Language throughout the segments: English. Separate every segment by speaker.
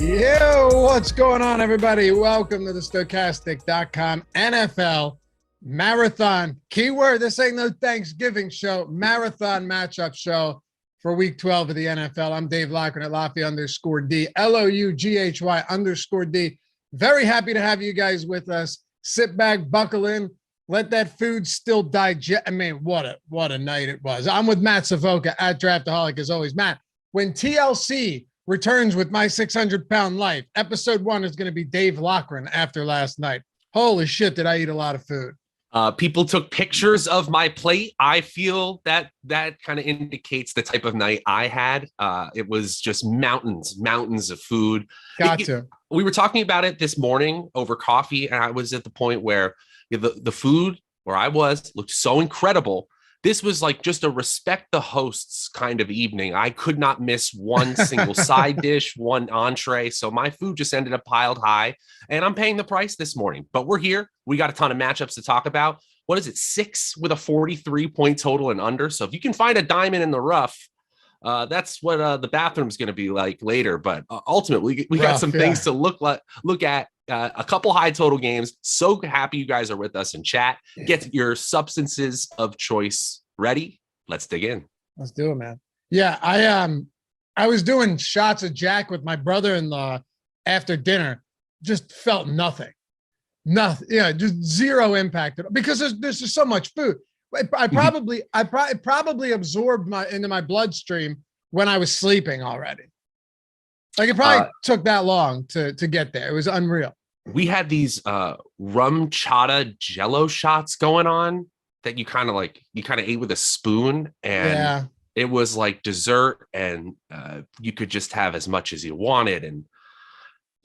Speaker 1: Yo, what's going on, everybody? Welcome to the Stokastic.com NFL Marathon. Keyword, this ain't no Thanksgiving show. Marathon matchup show for week 12 of the NFL. I'm Dave Loughran at Loughy_D, LOUGHY_D. Very happy to have you guys with us. Sit back, buckle in, let that food still digest. I mean, what a night it was. I'm with Matt Savoca at Draftaholic as always. Matt, when TLC returns with My 600-Pound Life, episode 1 is going to be Dave Loughran after last night. Holy shit, did I eat a lot of food.
Speaker 2: People took pictures of my plate. I feel that kind of indicates the type of night I had. It was just mountains of food. We were talking about it this morning over coffee, and I was at the point where the food where I was looked so incredible. This was like just a respect the hosts kind of evening. I could not miss one single side dish, one entree. So my food just ended up piled high, and I'm paying the price this morning. But we're here. We got a ton of matchups to talk about. What is it? 6 with a 43-point total and under. So if you can find a diamond in the rough, that's what the bathroom's going to be like later. But ultimately, we got some things to look at. A couple high total games. So happy you guys are with us in chat. Get your substances of choice ready. Let's dig in.
Speaker 1: Let's do it, man. Yeah, I was doing shots of Jack with my brother-in-law after dinner. Just felt nothing. Yeah, just zero impact because there's just so much food. I probably absorbed into my bloodstream when I was sleeping already. Like it probably took that long to get there. It was unreal.
Speaker 2: We had these rum chata jello shots going on that you kind of ate with a spoon, and it was like dessert, and you could just have as much as you wanted. And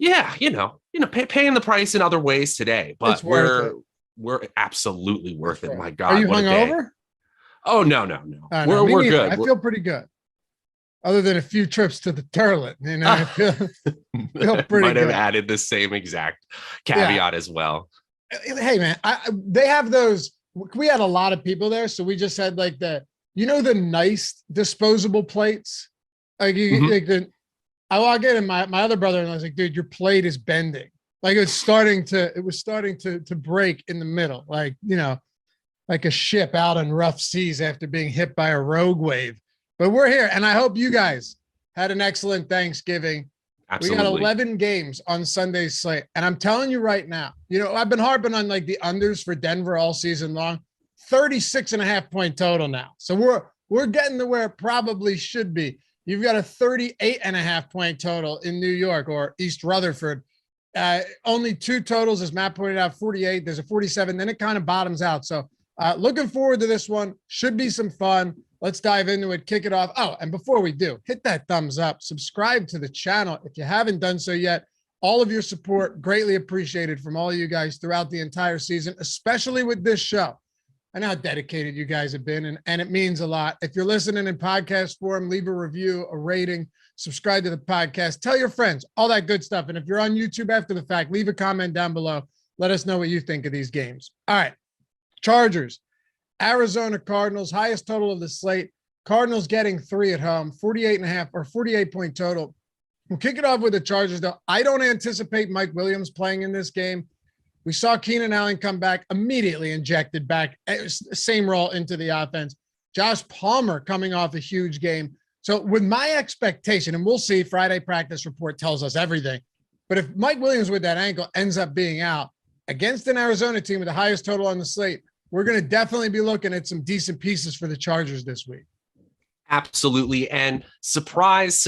Speaker 2: paying the price in other ways today, but we're absolutely worth it. My God,
Speaker 1: are you hungover?
Speaker 2: Oh no. We're good.
Speaker 1: I feel pretty good. Other than a few trips to the toilet, I feel pretty
Speaker 2: Might
Speaker 1: good.
Speaker 2: have added the same exact caveat as well.
Speaker 1: Hey, man, they have those. We had a lot of people there, so we just had like the nice disposable plates. Like I walk in, and my other brother-in-law was like, "Dude, your plate is bending. Like it was starting to break in the middle, like like a ship out on rough seas after being hit by a rogue wave." But we're here, and I hope you guys had an excellent Thanksgiving.
Speaker 2: Absolutely.
Speaker 1: We got 11 games on Sunday's slate, and I'm telling you right now, I've been harping on like the unders for Denver all season long. 36.5-point total now. So we're getting to where it probably should be. You've got a 38.5-point total in New York or East Rutherford. Only 2 totals, as Matt pointed out, 48. There's a 47. Then it kind of bottoms out. So looking forward to this one. Should be some fun. Let's dive into it, kick it off. Oh, and before we do, hit that thumbs up, subscribe to the channel if you haven't done so yet. All of your support, greatly appreciated from all of you guys throughout the entire season, especially with this show. I know how dedicated you guys have been, and it means a lot. If you're listening in podcast form, leave a review, a rating, subscribe to the podcast, tell your friends, all that good stuff. And if you're on YouTube after the fact, leave a comment down below. Let us know what you think of these games. All right, Chargers. Arizona Cardinals, highest total of the slate. Cardinals getting 3 at home, 48.5 or 48-point total. We'll kick it off with the Chargers, though. I don't anticipate Mike Williams playing in this game. We saw Keenan Allen come back, immediately injected back, same role into the offense. Josh Palmer coming off a huge game. So with my expectation, and we'll see, Friday practice report tells us everything. But if Mike Williams with that ankle ends up being out against an Arizona team with the highest total on the slate, we're going to definitely be looking at some decent pieces for the Chargers this week.
Speaker 2: Absolutely. And surprise,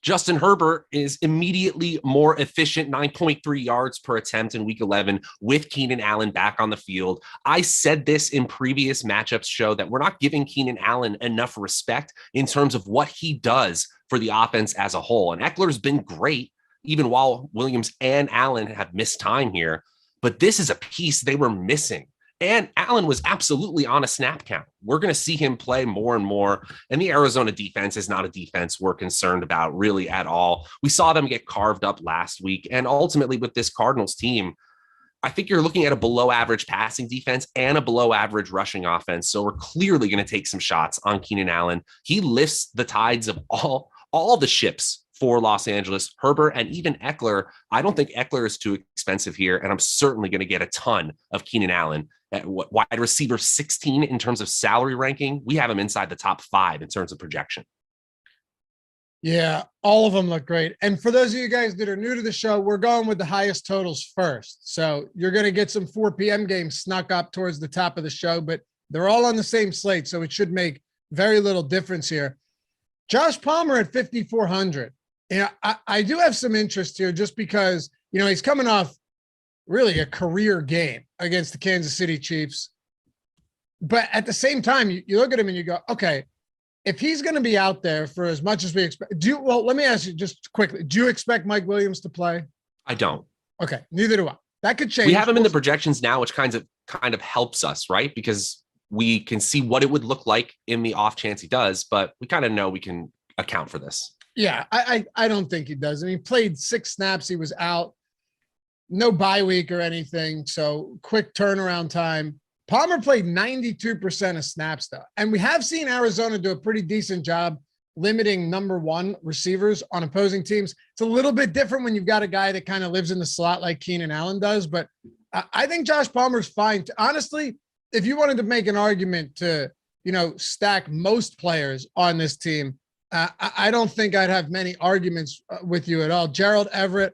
Speaker 2: Justin Herbert is immediately more efficient, 9.3 yards per attempt in week 11 with Keenan Allen back on the field. I said this in previous matchups show that we're not giving Keenan Allen enough respect in terms of what he does for the offense as a whole. And Eckler's been great, even while Williams and Allen have missed time here. But this is a piece they were missing. And Allen was absolutely on a snap count. We're going to see him play more and more. And the Arizona defense is not a defense we're concerned about really at all. We saw them get carved up last week. And ultimately with this Cardinals team, I think you're looking at a below average passing defense and a below average rushing offense. So we're clearly going to take some shots on Keenan Allen. He lifts the tides of all the ships for Los Angeles. Herbert and even Eckler. I don't think Eckler is too expensive here, and I'm certainly going to get a ton of Keenan Allen at wide receiver 16 in terms of salary ranking. We have him inside the top 5 in terms of projection.
Speaker 1: Yeah, all of them look great. And for those of you guys that are new to the show, we're going with the highest totals first. So you're going to get some 4 p.m. games snuck up towards the top of the show, but they're all on the same slate, so it should make very little difference here. Josh Palmer at 5,400. Yeah, I do have some interest here just because, he's coming off really a career game against the Kansas City Chiefs. But at the same time, you look at him and you go, okay, if he's going to be out there for as much as we expect, let me ask you just quickly, do you expect Mike Williams to play?
Speaker 2: I don't.
Speaker 1: Okay, neither do I. That could change.
Speaker 2: We have him in the projections now, which kind of helps us, right? Because we can see what it would look like in the off chance he does, but we kind of know we can account for this.
Speaker 1: Yeah, I don't think he does. He played 6 snaps. He was out. No bye week or anything. So quick turnaround time. Palmer played 92% of snaps, though. And we have seen Arizona do a pretty decent job limiting number 1 receivers on opposing teams. It's a little bit different when you've got a guy that kind of lives in the slot like Keenan Allen does. But I think Josh Palmer's fine. Honestly, if you wanted to make an argument to, stack most players on this team, I don't think I'd have many arguments with you at all. Gerald Everett,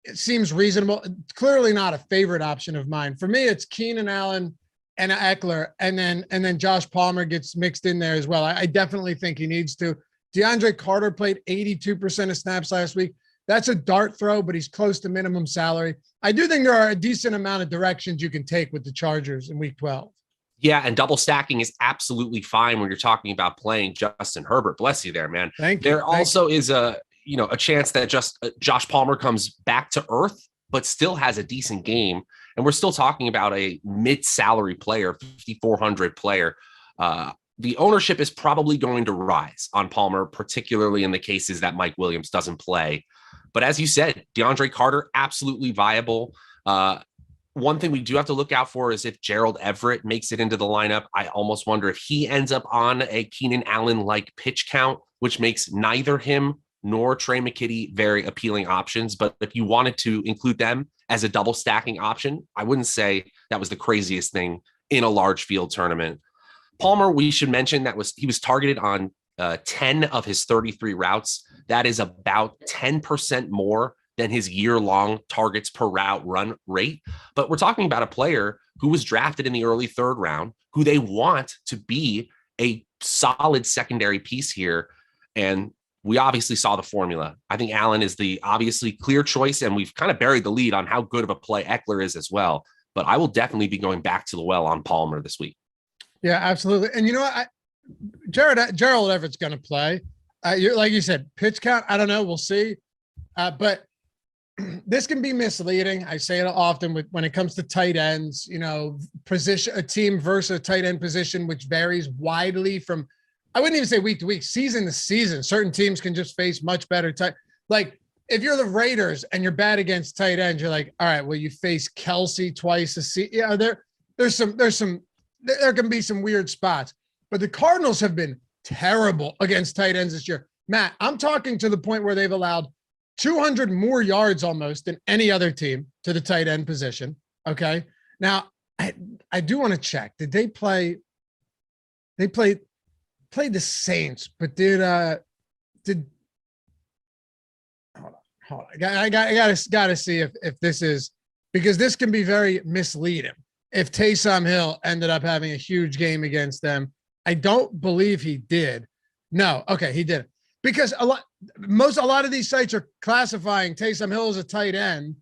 Speaker 1: it seems reasonable. Clearly not a favorite option of mine. For me, it's Keenan Allen and Eckler, and then Josh Palmer gets mixed in there as well. I definitely think he needs to. DeAndre Carter played 82% of snaps last week. That's a dart throw, but he's close to minimum salary. I do think there are a decent amount of directions you can take with the Chargers in week 12.
Speaker 2: Yeah, and double stacking is absolutely fine when you're talking about playing Justin Herbert. Bless you there, man.
Speaker 1: Thank you.
Speaker 2: There also is a chance that Josh Palmer comes back to earth, but still has a decent game. And we're still talking about a mid-salary player, 5,400 player. The ownership is probably going to rise on Palmer, particularly in the cases that Mike Williams doesn't play. But as you said, DeAndre Carter, absolutely viable. One thing we do have to look out for is if Gerald Everett makes it into the lineup. I almost wonder if he ends up on a Keenan Allen-like pitch count, which makes neither him nor Trey McKitty very appealing options. But if you wanted to include them as a double stacking option, I wouldn't say that was the craziest thing in a large field tournament. Palmer, we should mention he was targeted on 10 of his 33 routes. That is about 10% more than his year-long targets per route run rate. But we're talking about a player who was drafted in the early 3rd round, who they want to be a solid secondary piece here. And we obviously saw the formula. I think Allen is the obviously clear choice, and we've kind of buried the lead on how good of a play Eckler is as well. But I will definitely be going back to the well on Palmer this week. Yeah,
Speaker 1: absolutely. And you know what? Gerald Everett's going to play. Like you said, pitch count, I don't know. We'll see. But this can be misleading. I say it often when it comes to tight ends, position, a team versus a tight end position, which varies widely from, I wouldn't even say week to week, season to season. Certain teams can just face much better tight. Like if you're the Raiders and you're bad against tight ends, you're like, all right, well, you face Kelsey twice a season. Yeah, there can be some weird spots, but the Cardinals have been terrible against tight ends this year. Matt, I'm talking to the point where they've allowed 200 more yards almost than any other team to the tight end position. Okay. Now I do want to check. Did they play? They played the Saints, but did hold on. I gotta see if this is, because this can be very misleading. If Taysom Hill ended up having a huge game against them, I don't believe he did. No. Okay. He did. Because a lot of these sites are classifying Taysom Hill as a tight end.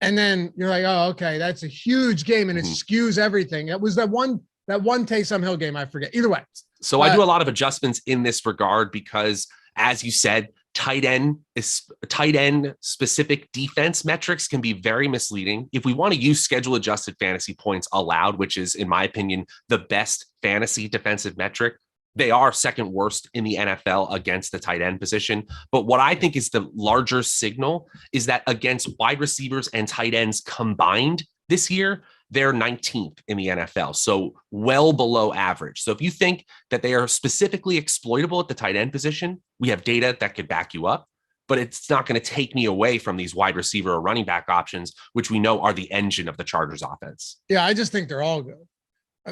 Speaker 1: And then you're like, oh, okay, that's a huge game and it skews everything. It was that one Taysom Hill game. I forget. Either way.
Speaker 2: So I do a lot of adjustments in this regard because, as you said, tight end specific defense metrics can be very misleading. If we want to use schedule adjusted fantasy points allowed, which is, in my opinion, the best fantasy defensive metric, they are second worst in the NFL against the tight end position. But what I think is the larger signal is that against wide receivers and tight ends combined this year, they're 19th in the NFL. So well below average. So if you think that they are specifically exploitable at the tight end position, we have data that could back you up. but it's not going to take me away from these wide receiver or running back options, which we know are the engine of the Chargers offense.
Speaker 1: Yeah, I just think they're all good.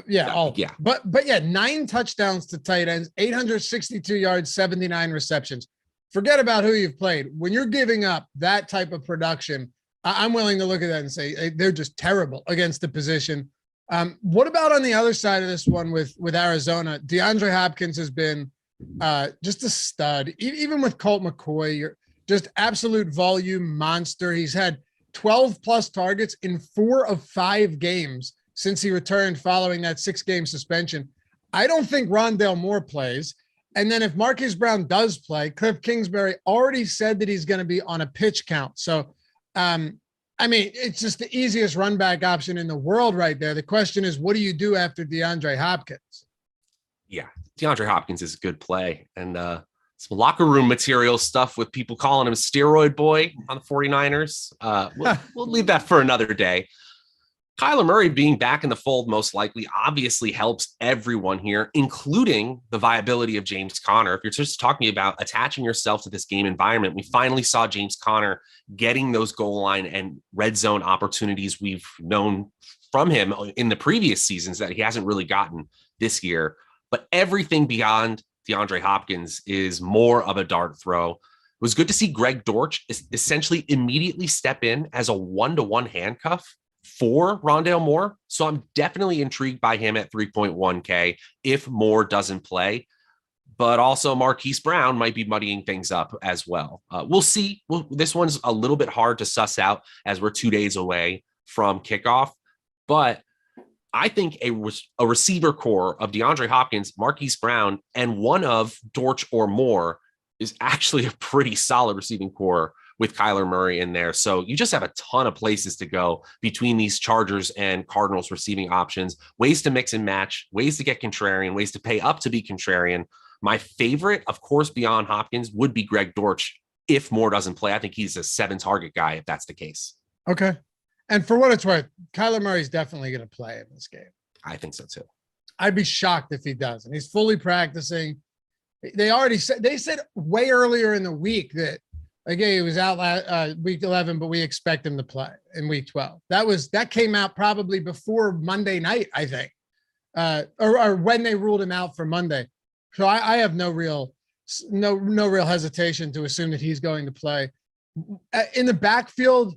Speaker 1: Yeah. But yeah, 9 touchdowns to tight ends, 862 yards, 79 receptions. Forget about who you've played. When you're giving up that type of production, I'm willing to look at that and say they're just terrible against the position. What about on the other side of this one with Arizona? DeAndre Hopkins has been just a stud. Even with Colt McCoy, you're just absolute volume monster. He's had 12 plus targets in 4 of 5 games since he returned following that 6-game suspension. I don't think Rondale Moore plays. And then if Marquise Brown does play, Cliff Kingsbury already said that he's going to be on a pitch count. So, it's just the easiest run back option in the world right there. The question is, what do you do after DeAndre Hopkins?
Speaker 2: Yeah, DeAndre Hopkins is a good play. And some locker room material stuff with people calling him steroid boy on the 49ers. We'll leave that for another day. Kyler Murray being back in the fold most likely obviously helps everyone here, including the viability of James Conner. If you're just talking about attaching yourself to this game environment, we finally saw James Conner getting those goal line and red zone opportunities we've known from him in the previous seasons that he hasn't really gotten this year. But everything beyond DeAndre Hopkins is more of a dart throw. It was good to see Greg Dortch essentially immediately step in as a 1-to-1 handcuff for Rondale Moore. So I'm definitely intrigued by him at 3.1K if Moore doesn't play. But also Marquise Brown might be muddying things up as well. We'll see. This one's a little bit hard to suss out as we're 2 days away from kickoff. But I think a receiver core of DeAndre Hopkins, Marquise Brown, and one of Dortch or Moore is actually a pretty solid receiving core with Kyler Murray in there. So you just have a ton of places to go between these Chargers and Cardinals receiving options, ways to mix and match, ways to get contrarian, ways to pay up to be contrarian. My favorite, of course, beyond Hopkins would be Greg Dortch if Moore doesn't play. I think he's a 7 target guy if that's the case.
Speaker 1: Okay. And for what it's worth, Kyler Murray's definitely going to play in this game.
Speaker 2: I think so too.
Speaker 1: I'd be shocked if he doesn't. He's fully practicing. They said way earlier in the week that, again, he was out week 11, but we expect him to play in week 12. That came out probably before Monday night, I think, or when they ruled him out for Monday. So I have no real hesitation to assume that he's going to play. In the backfield,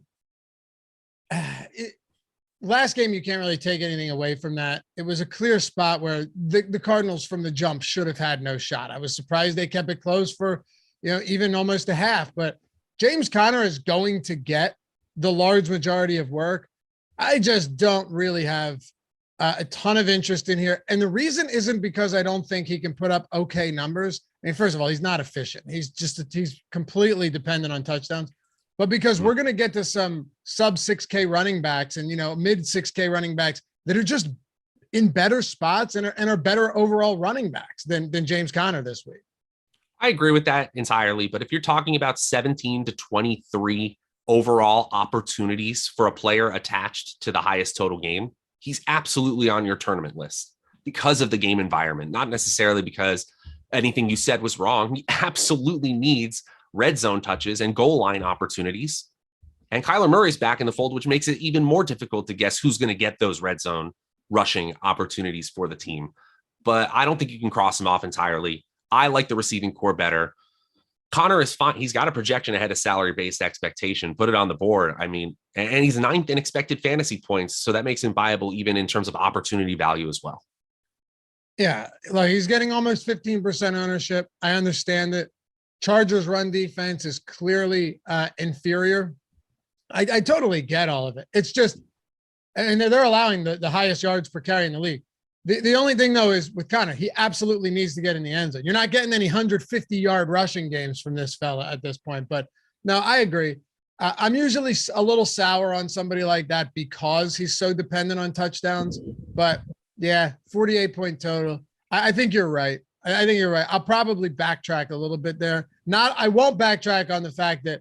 Speaker 1: last game, you can't really take anything away from that. It was a clear spot where the Cardinals from the jump should have had no shot. I was surprised they kept it close for, even almost a half, but James Conner is going to get the large majority of work. I just don't really have a ton of interest in here. And the reason isn't because I don't think he can put up okay numbers. I mean, first of all, he's not efficient. He's completely dependent on touchdowns, but because we're going to get to some sub 6K running backs and, mid 6K running backs that are just in better spots and are better overall running backs than James Conner this week.
Speaker 2: I agree with that entirely. But if you're talking about 17 to 23 overall opportunities for a player attached to the highest total game, he's absolutely on your tournament list because of the game environment, not necessarily because anything you said was wrong. He absolutely needs red zone touches and goal line opportunities. And Kyler Murray's back in the fold, which makes it even more difficult to guess who's going to get those red zone rushing opportunities for the team. But I don't think you can cross him off entirely. I like the receiving core better. Conner is fine. He's got a projection ahead of salary-based expectation. Put it on the board. I mean, and he's 9th in expected fantasy points. So that makes him viable even in terms of opportunity value as well.
Speaker 1: Yeah, like he's getting almost 15% ownership. I understand it. Chargers run defense is clearly inferior. I totally get all of it. It's just, and they're allowing the highest yards per carry in the league. The only thing, though, is with Conner, he absolutely needs to get in the end zone. You're not getting any 150-yard rushing games from this fella at this point. But no, I agree. I'm usually a little sour on somebody like that because he's so dependent on touchdowns. But, yeah, 48-point total. I think you're right. I think you're right. I'll probably backtrack a little bit there. I won't backtrack on the fact that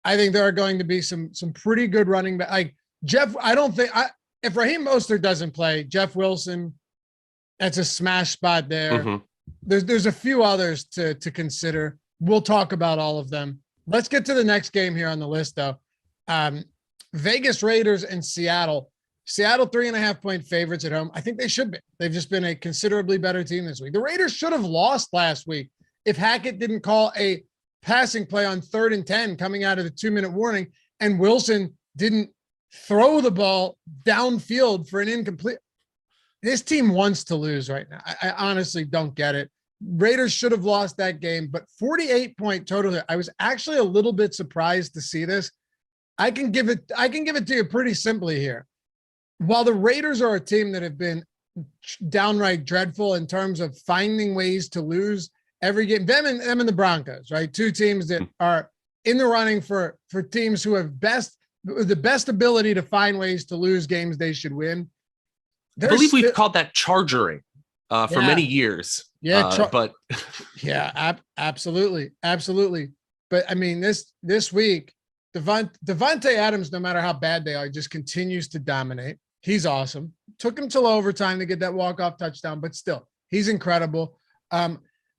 Speaker 1: I think there are going to be some pretty good running back. Like Jeff, if Raheem Mostert doesn't play, Jeff Wilson, that's a smash spot there. Mm-hmm. There's a few others to consider. We'll talk about all of them Let's get to the next game here on the list, though. Vegas Raiders and Seattle. Seattle 3.5-point favorites at home. I think they should be. They've just been a considerably better team this week. The Raiders should have lost last week if Hackett didn't call a passing play on 3rd and 10 coming out of the 2-minute warning, and Wilson didn't throw the ball downfield for an incomplete. This team wants to lose right now. I honestly don't get it. Raiders should have lost that game, but 48-point total here. I was actually a little bit surprised to see this. I can give it to you pretty simply here. While the Raiders are a team that have been downright dreadful in terms of finding ways to lose every game, them and the Broncos, right? Two teams that are in the running for teams who have the best ability to find ways to lose games they should win.
Speaker 2: I believe we've called that chargering for many years.
Speaker 1: Yeah,
Speaker 2: but
Speaker 1: yeah, absolutely. But I mean, this week, Devontae Adams, no matter how bad they are, just continues to dominate. He's awesome. Took him till overtime to get that walk-off touchdown, but still, he's incredible.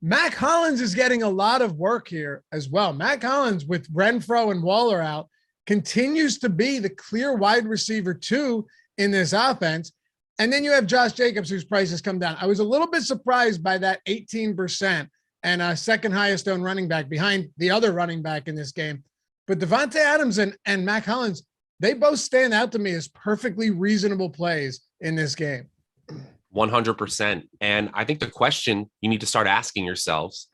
Speaker 1: Mac Hollins is getting a lot of work here as well. Mac Hollins, with Renfro and Waller out, continues to be the clear wide receiver 2 in this offense. And then you have Josh Jacobs, whose price has come down. I was a little bit surprised by that 18% and second highest owned running back behind the other running back in this game. But Devontae Adams and Mac Hollins, they both stand out to me as perfectly reasonable plays in this game.
Speaker 2: 100%. And I think the question you need to start asking yourselves,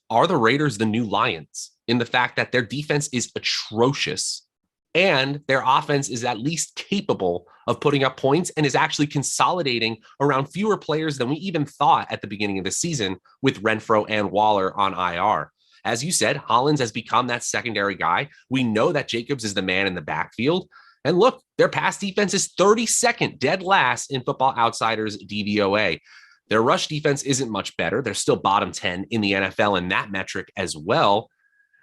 Speaker 2: are the Raiders the new Lions in the fact that their defense is atrocious and their offense is at least capable of putting up points and is actually consolidating around fewer players than we even thought at the beginning of the season with Renfro and Waller on IR? As you said, Hollins has become that secondary guy. We know that Jacobs is the man in the backfield. And look, their pass defense is 32nd, dead last in Football Outsiders DVOA. Their rush defense isn't much better. They're still bottom 10 in the NFL in that metric as well.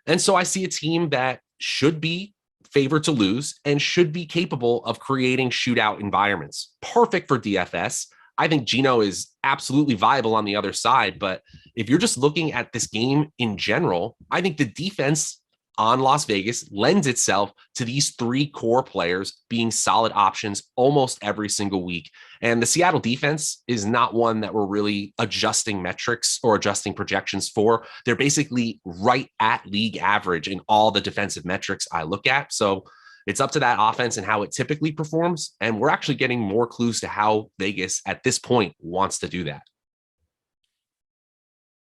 Speaker 2: And so I see a team that should be favored to lose and should be capable of creating shootout environments. Perfect for DFS. I think Geno is absolutely viable on the other side. But if you're just looking at this game in general, I think the defense on Las Vegas lends itself to these 3 core players being solid options almost every single week. And the Seattle defense is not one that we're really adjusting metrics or adjusting projections for. They're basically right at league average in all the defensive metrics I look at. So it's up to that offense and how it typically performs. And we're actually getting more clues to how Vegas at this point wants to do that.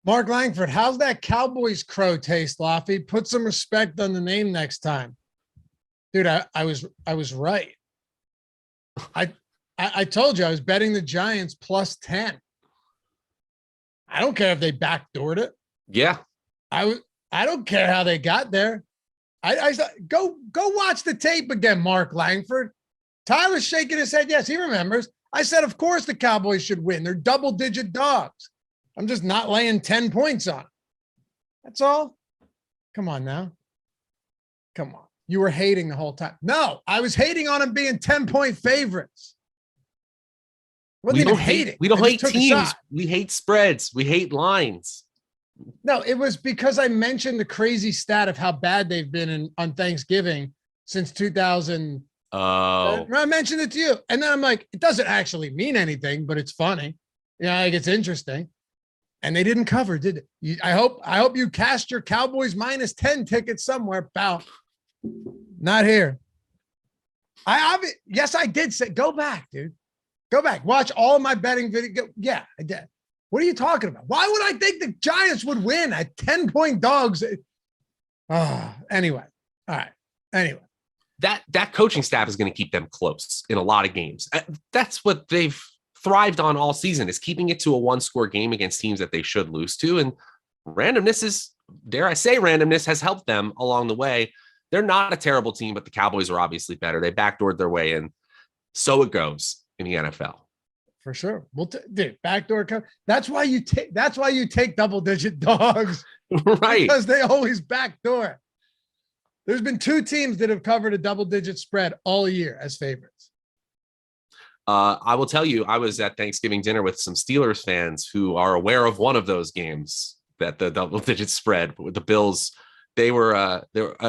Speaker 1: Mark Langford, how's that Cowboys crow taste, Laffy? Put some respect on the name next time. Dude, I was right. I told you I was betting the Giants plus 10. I don't care if they backdoored it.
Speaker 2: Yeah.
Speaker 1: I don't care how they got there. I go watch the tape again, Mark Langford. Tyler's shaking his head. Yes, he remembers. I said, of course the Cowboys should win. They're double-digit dogs. I'm just not laying 10 points on it. That's all. Come on now. Come on. You were hating the whole time. No, I was hating on them being 10-point favorites.
Speaker 2: We don't hate teams. We hate spreads. We hate lines.
Speaker 1: No, it was because I mentioned the crazy stat of how bad they've been on Thanksgiving since 2000.
Speaker 2: Oh,
Speaker 1: I mentioned it to you. And then I'm like, it doesn't actually mean anything, but it's funny. Like it's interesting. And they didn't cover, did it? I hope you cashed your Cowboys minus 10 tickets somewhere, pal. Not here. Yes, I did say, go back, dude. Go back. Watch all of my betting video. Yeah, I did. What are you talking about? Why would I think the Giants would win at 10-point dogs? Anyway. All right. Anyway.
Speaker 2: That coaching staff is going to keep them close in a lot of games. That's what they've thrived on all season, is keeping it to a 1-score game against teams that they should lose to. And randomness is, dare I say, randomness has helped them along the way. They're not a terrible team, but the Cowboys are obviously better. They backdoored their way in. So it goes in the NFL.
Speaker 1: For sure. Well, dude, backdoor. That's why you take double-digit dogs,
Speaker 2: right?
Speaker 1: Because they always backdoor. There's been 2 teams that have covered a double-digit spread all year as favorites.
Speaker 2: I will tell you, I was at Thanksgiving dinner with some Steelers fans who are aware of one of those games, that the double-digit spread with the Bills They were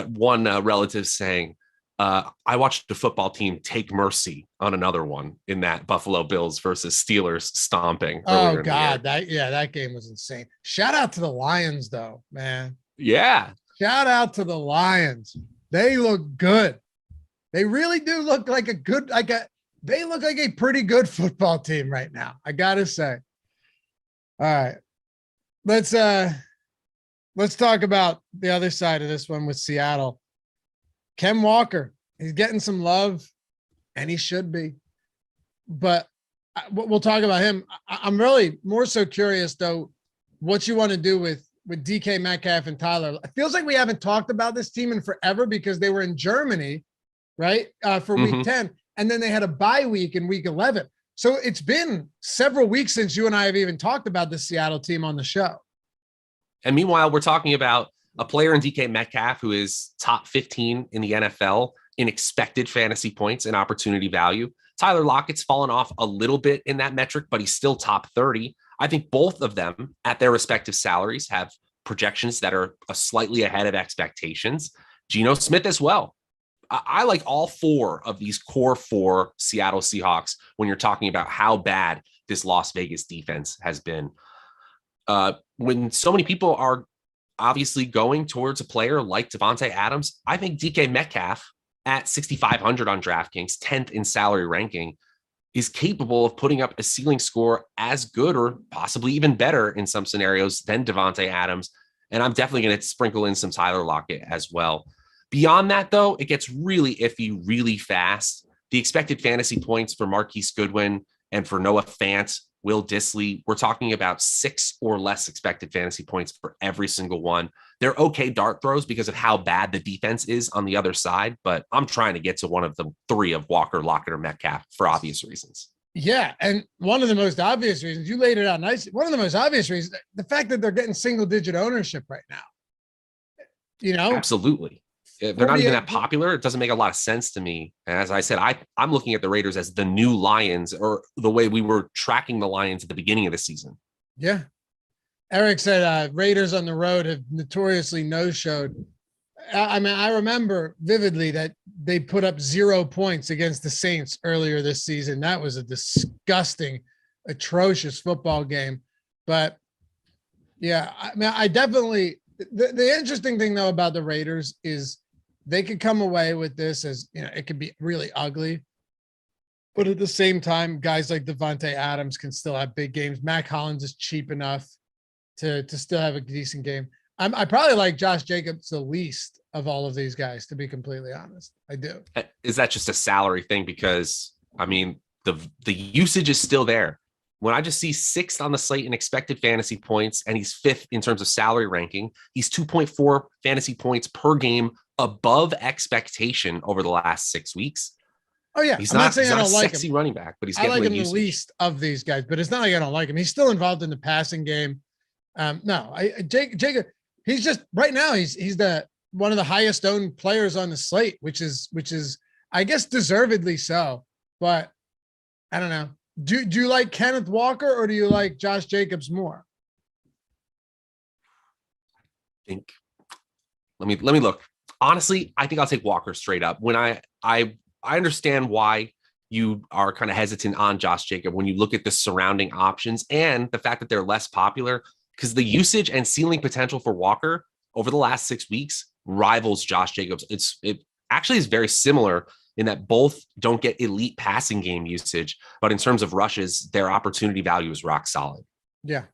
Speaker 2: one relative saying, I watched the football team take mercy on another one in that Buffalo Bills versus Steelers stomping.
Speaker 1: Oh God, that game was insane. Shout out to the Lions though, man.
Speaker 2: Yeah.
Speaker 1: Shout out to the Lions. They look good. They really do look like they look like a pretty good football team right now. I gotta say. All right. Let's talk about the other side of this one with Seattle. Ken Walker, he's getting some love, and he should be. But we'll talk about him. I'm really more so curious, though, what you want to do with DK Metcalf and Tyler. It feels like we haven't talked about this team in forever because they were in Germany, right, for week 10, and then they had a bye week in week 11. So it's been several weeks since you and I have even talked about the Seattle team on the show.
Speaker 2: And meanwhile, we're talking about a player in DK Metcalf who is top 15 in the NFL in expected fantasy points and opportunity value. Tyler Lockett's fallen off a little bit in that metric, but he's still top 30. I think both of them at their respective salaries have projections that are slightly ahead of expectations. Geno Smith as well. I like all four of these core four Seattle Seahawks when you're talking about how bad this Las Vegas defense has been. When so many people are obviously going towards a player like Davante Adams, I think DK Metcalf at 6,500 on DraftKings, 10th in salary ranking, is capable of putting up a ceiling score as good or possibly even better in some scenarios than Davante Adams. And I'm definitely going to sprinkle in some Tyler Lockett as well. Beyond that, though, it gets really iffy really fast. The expected fantasy points for Marquise Goodwin and for Noah Fant, Will Dissly, we're talking about 6 or less expected fantasy points for every single one. They're okay dart throws because of how bad the defense is on the other side, but I'm trying to get to one of the three of Walker, Lockett, or Metcalf for obvious reasons.
Speaker 1: Yeah, and one of the most obvious reasons, you laid it out nicely, one of the most obvious reasons, the fact that they're getting single-digit ownership right now. You know?
Speaker 2: Absolutely. If they're not even that popular, it doesn't make a lot of sense to me. And as I said, I'm looking at the Raiders as the new Lions, or the way we were tracking the Lions at the beginning of the season.
Speaker 1: Yeah. Eric said Raiders on the road have notoriously no-showed. I mean, I remember vividly that they put up 0 points against the Saints earlier this season. That was a disgusting, atrocious football game. But yeah, I mean, I definitely, the interesting thing though about the Raiders is they could come away with this as, you know, it could be really ugly, but at the same time, guys like Davante Adams can still have big games. Mac Hollins is cheap enough to still have a decent game. I probably like Josh Jacobs the least of all of these guys, to be completely honest. I do.
Speaker 2: Is that just a salary thing? Because I mean, the usage is still there. When I just see 6th on the slate in expected fantasy points, and he's 5th in terms of salary ranking, he's 2.4 fantasy points per game above expectation over the last 6 weeks.
Speaker 1: Oh yeah,
Speaker 2: I'm not saying I don't like him. Running back, but he's getting
Speaker 1: I like him
Speaker 2: usage.
Speaker 1: The least of these guys, but it's not like I don't like him. He's still involved in the passing game. Jacob, he's just right now. He's the one of the highest owned players on the slate, which is I guess deservedly so. But I don't know. Do you like Kenneth Walker or do you like Josh Jacobs more?
Speaker 2: Let me look. Honestly, I think I'll take Walker straight up. When I understand why you are kind of hesitant on Josh Jacob when you look at the surrounding options and the fact that they're less popular, because the usage and ceiling potential for Walker over the last 6 weeks rivals Josh Jacobs. It actually is very similar in that both don't get elite passing game usage, but in terms of rushes, their opportunity value is rock solid.
Speaker 1: Yeah.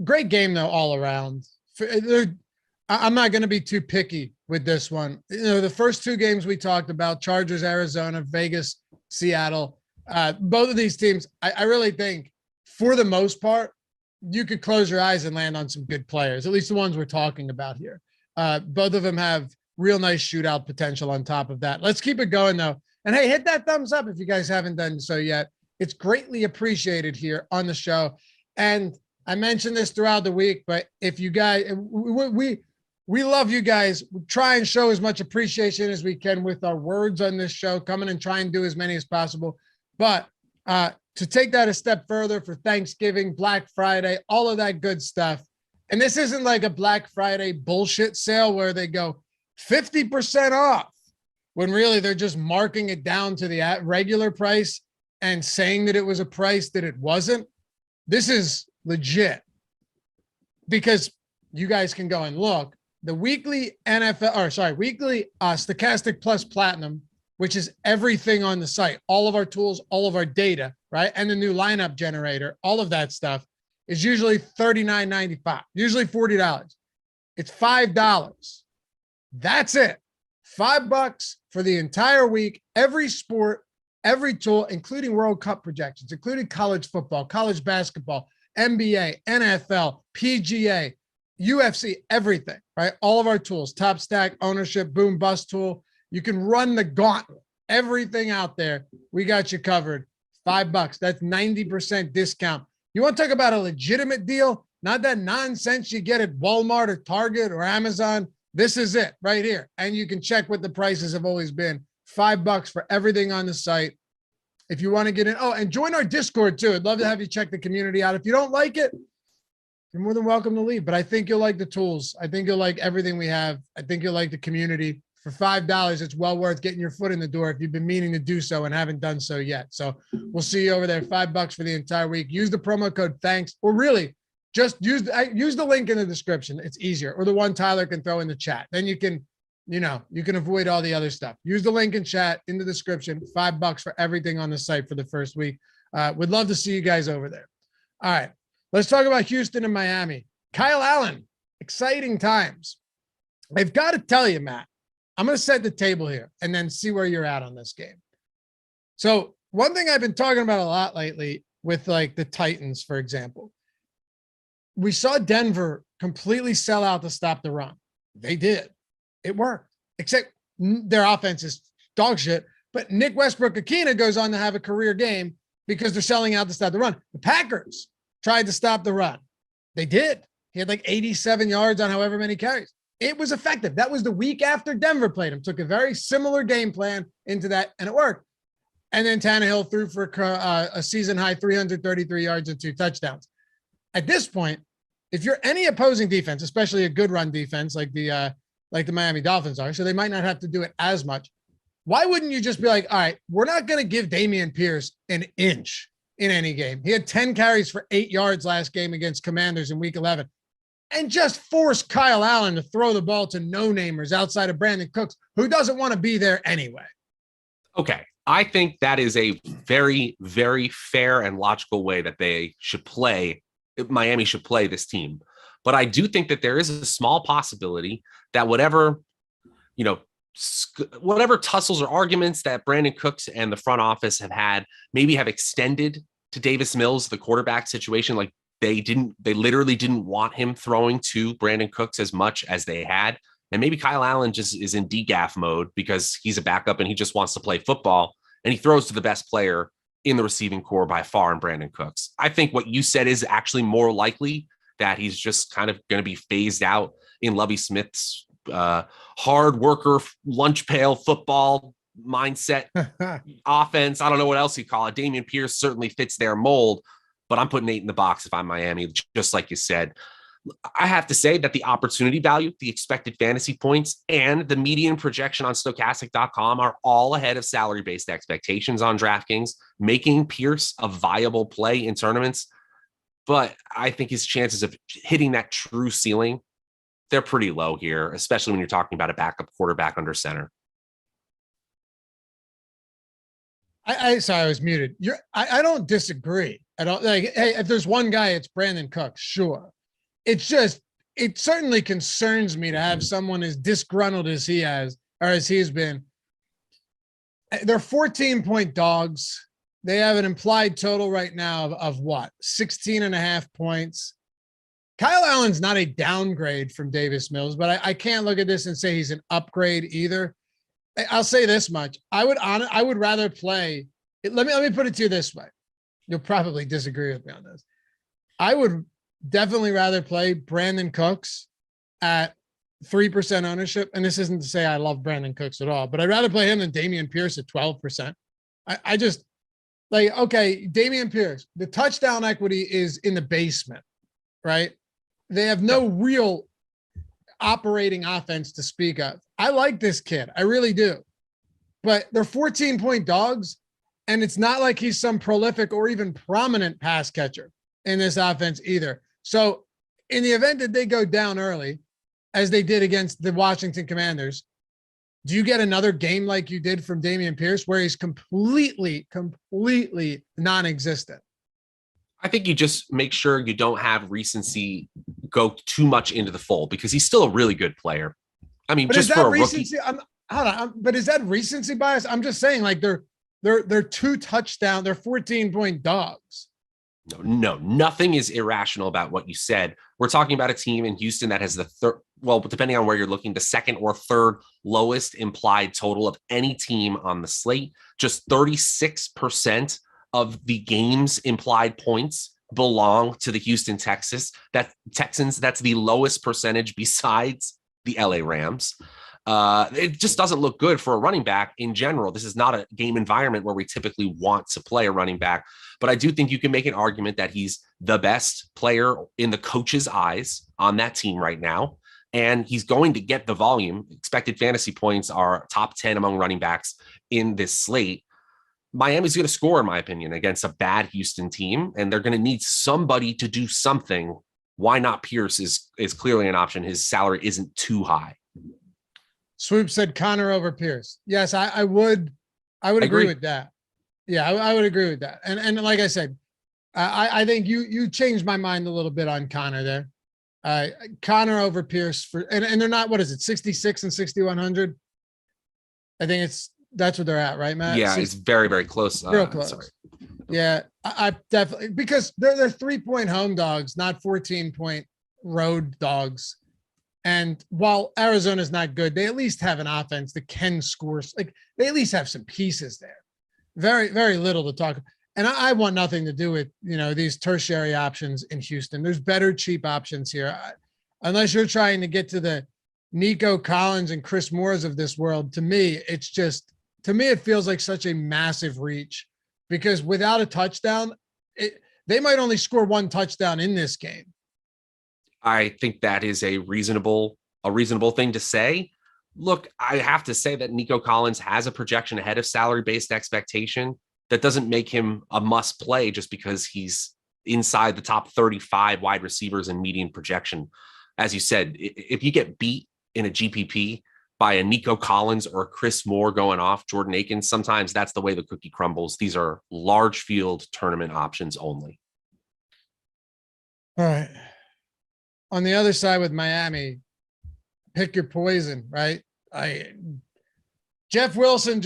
Speaker 1: Great game though, all around. I'm not going to be too picky with this one. You know, the first 2 games we talked about, Chargers, Arizona, Vegas, Seattle, both of these teams, I really think for the most part, you could close your eyes and land on some good players, at least the ones we're talking about here. Both of them have real nice shootout potential on top of that. Let's keep it going though. And hey, hit that thumbs up if you guys haven't done so yet. It's greatly appreciated here on the show. And I mentioned this throughout the week, but if you guys, we love you guys. We try and show as much appreciation as we can with our words on this show, coming and try and do as many as possible. But to take that a step further for Thanksgiving, Black Friday, all of that good stuff, And this isn't like a Black Friday bullshit sale where they go 50% off when really they're just marking it down to the regular price and saying that it was a price that it wasn't. This is legit because you guys can go and look. The weekly Stokastic Plus Platinum, which is everything on the site, all of our tools, all of our data, right? And the new lineup generator, all of that stuff is usually $39.95, usually $40. It's $5. That's it. $5 for the entire week, every sport, every tool, including World Cup projections, including college football, college basketball, NBA, NFL, PGA, UFC, everything, right? All of our tools, Top Stack, Ownership, Boom Bust Tool. You can run the gauntlet. Everything out there, we got you covered. $5. That's 90% discount. You want to talk about a legitimate deal? Not that nonsense you get at Walmart or Target or Amazon. This is it right here. And you can check what the prices have always been. $5 for everything on the site. If you want to get in. Oh, and join our Discord too. I'd love to have you check the community out. If you don't like it, you're more than welcome to leave. But I think you'll like the tools. I think you'll like everything we have. I think you'll like the community. For $5, it's well worth getting your foot in the door if you've been meaning to do so and haven't done so yet. So we'll see you over there. $5 for the entire week. Use the promo code THANKS, or really just use the link in the description. It's easier, or the one Tyler can throw in the chat. Then you can avoid all the other stuff. Use the link in chat in the description. $5 for everything on the site for the first week. Would love to see you guys over there. All right, let's talk about Houston and Miami. Kyle Allen, exciting times. I've got to tell you, Matt, I'm going to set the table here and then see where you're at on this game. So one thing I've been talking about a lot lately with like the Titans, for example, we saw Denver completely sell out to stop the run. They did. It worked, except their offense is dog shit. But Nick Westbrook-Akina goes on to have a career game because they're selling out to stop the run. The Packers tried to stop the run. They did. He had like 87 yards on however many carries. It was effective. That was the week after Denver played him. Took a very similar game plan into that, and it worked. And then Tannehill threw for a season-high 333 yards and 2 touchdowns. At this point, if you're any opposing defense, especially a good run defense like the Miami Dolphins are, so they might not have to do it as much, why wouldn't you just be like, all right, we're not going to give Dameon Pierce an inch in any game. He had 10 carries for 8 yards last game against Commanders in week 11. And just force Kyle Allen to throw the ball to no-namers outside of Brandon Cooks, who doesn't want to be there anyway.
Speaker 2: Okay. I think that is a very, very fair and logical way that they should play. Miami should play this team. But I do think that there is a small possibility that whatever tussles or arguments that Brandon Cooks and the front office have had maybe have extended to Davis Mills, the quarterback situation. Like, they literally didn't want him throwing to Brandon Cooks as much as they had. And maybe Kyle Allen just is in DGAF mode because he's a backup and he just wants to play football, and he throws to the best player in the receiving core by far in Brandon Cooks. I think what you said is actually more likely, that he's just kind of going to be phased out in Lovie Smith's hard worker, lunch pail football mindset offense. I don't know what else you call it. Dameon Pierce certainly fits their mold, but I'm putting 8 in the box if I'm Miami, just like you said. I have to say that the opportunity value, the expected fantasy points, and the median projection on Stokastic.com are all ahead of salary-based expectations on DraftKings, making Pierce a viable play in tournaments. But I think his chances of hitting that true ceiling, they're pretty low here, especially when you're talking about a backup quarterback under center.
Speaker 1: Sorry, I was muted. I don't disagree. I don't like, hey, if there's one guy, it's Brandon Cooks. Sure. It's just, it certainly concerns me to have someone as disgruntled as he has, or as he's been. They're 14-point dogs. They have an implied total right now of what? 16.5 points. Kyle Allen's not a downgrade from Davis Mills, but I can't look at this and say he's an upgrade either. I'll say this much. I would rather play. Let me put it to you this way. You'll probably disagree with me on this. I would definitely rather play Brandon Cooks at 3% ownership. And this isn't to say I love Brandon Cooks at all, but I'd rather play him than Dameon Pierce at 12%. I just like, okay, Dameon Pierce, the touchdown equity is in the basement, right? They have no real operating offense to speak of. I like this kid. I really do. But they're 14-point dogs, and it's not like he's some prolific or even prominent pass catcher in this offense either. So in the event that they go down early, as they did against the Washington Commanders, do you get another game like you did from Dameon Pierce where he's completely non-existent?
Speaker 2: I think you just make sure you don't have recency go too much into the fold because he's still a really good player. I mean, but just for a recency, rookie.
Speaker 1: But is that recency bias? I'm just saying, like they're 2 touchdown, they're 14-point dogs.
Speaker 2: No, nothing is irrational about what you said. We're talking about a team in Houston that has the third, well, depending on where you're looking, the second or third lowest implied total of any team on the slate. Just 36% of the game's implied points belong to the Houston Texans. That's the lowest percentage besides the LA Rams. It just doesn't look good for a running back in general. This is not a game environment where we typically want to play a running back, but I do think you can make an argument that he's the best player in the coach's eyes on that team right now. And he's going to get the volume. Expected fantasy points are top 10 among running backs in this slate. Miami's going to score, in my opinion, against a bad Houston team, and they're going to need somebody to do something. Why not Pierce is clearly an option. His salary isn't too high.
Speaker 1: Swoop said Connor over Pierce. Yes, I would agree with that. Yeah, I would agree with that. And like I said, I think you changed my mind a little bit on Connor there. Connor over Pierce and they're not, what is it, 66 and 6,100? I think that's what they're at, right, Matt?
Speaker 2: Yeah, it's very, very close.
Speaker 1: Real close. Sorry. Yeah, I definitely, because they're 3-point home dogs, not 14-point road dogs. And while Arizona's not good, they at least have an offense that can score. Like they at least have some pieces there. Very, very little to talk. And I want nothing to do with, these tertiary options in Houston. There's better cheap options here. Unless you're trying to get to the Nico Collins and Chris Moores of this world, to me, it feels like such a massive reach because without a touchdown, they might only score 1 touchdown in this game.
Speaker 2: I think that is a reasonable thing to say. Look, I have to say that Nico Collins has a projection ahead of salary-based expectation. That doesn't make him a must play just because he's inside the top 35 wide receivers in median projection. As you said, if you get beat in a GPP by a Nico Collins or a Chris Moore going off Jordan Akins, sometimes that's the way the cookie crumbles. These are large field tournament options only.
Speaker 1: All right. On the other side with Miami, pick your poison, right? Jeff Wilson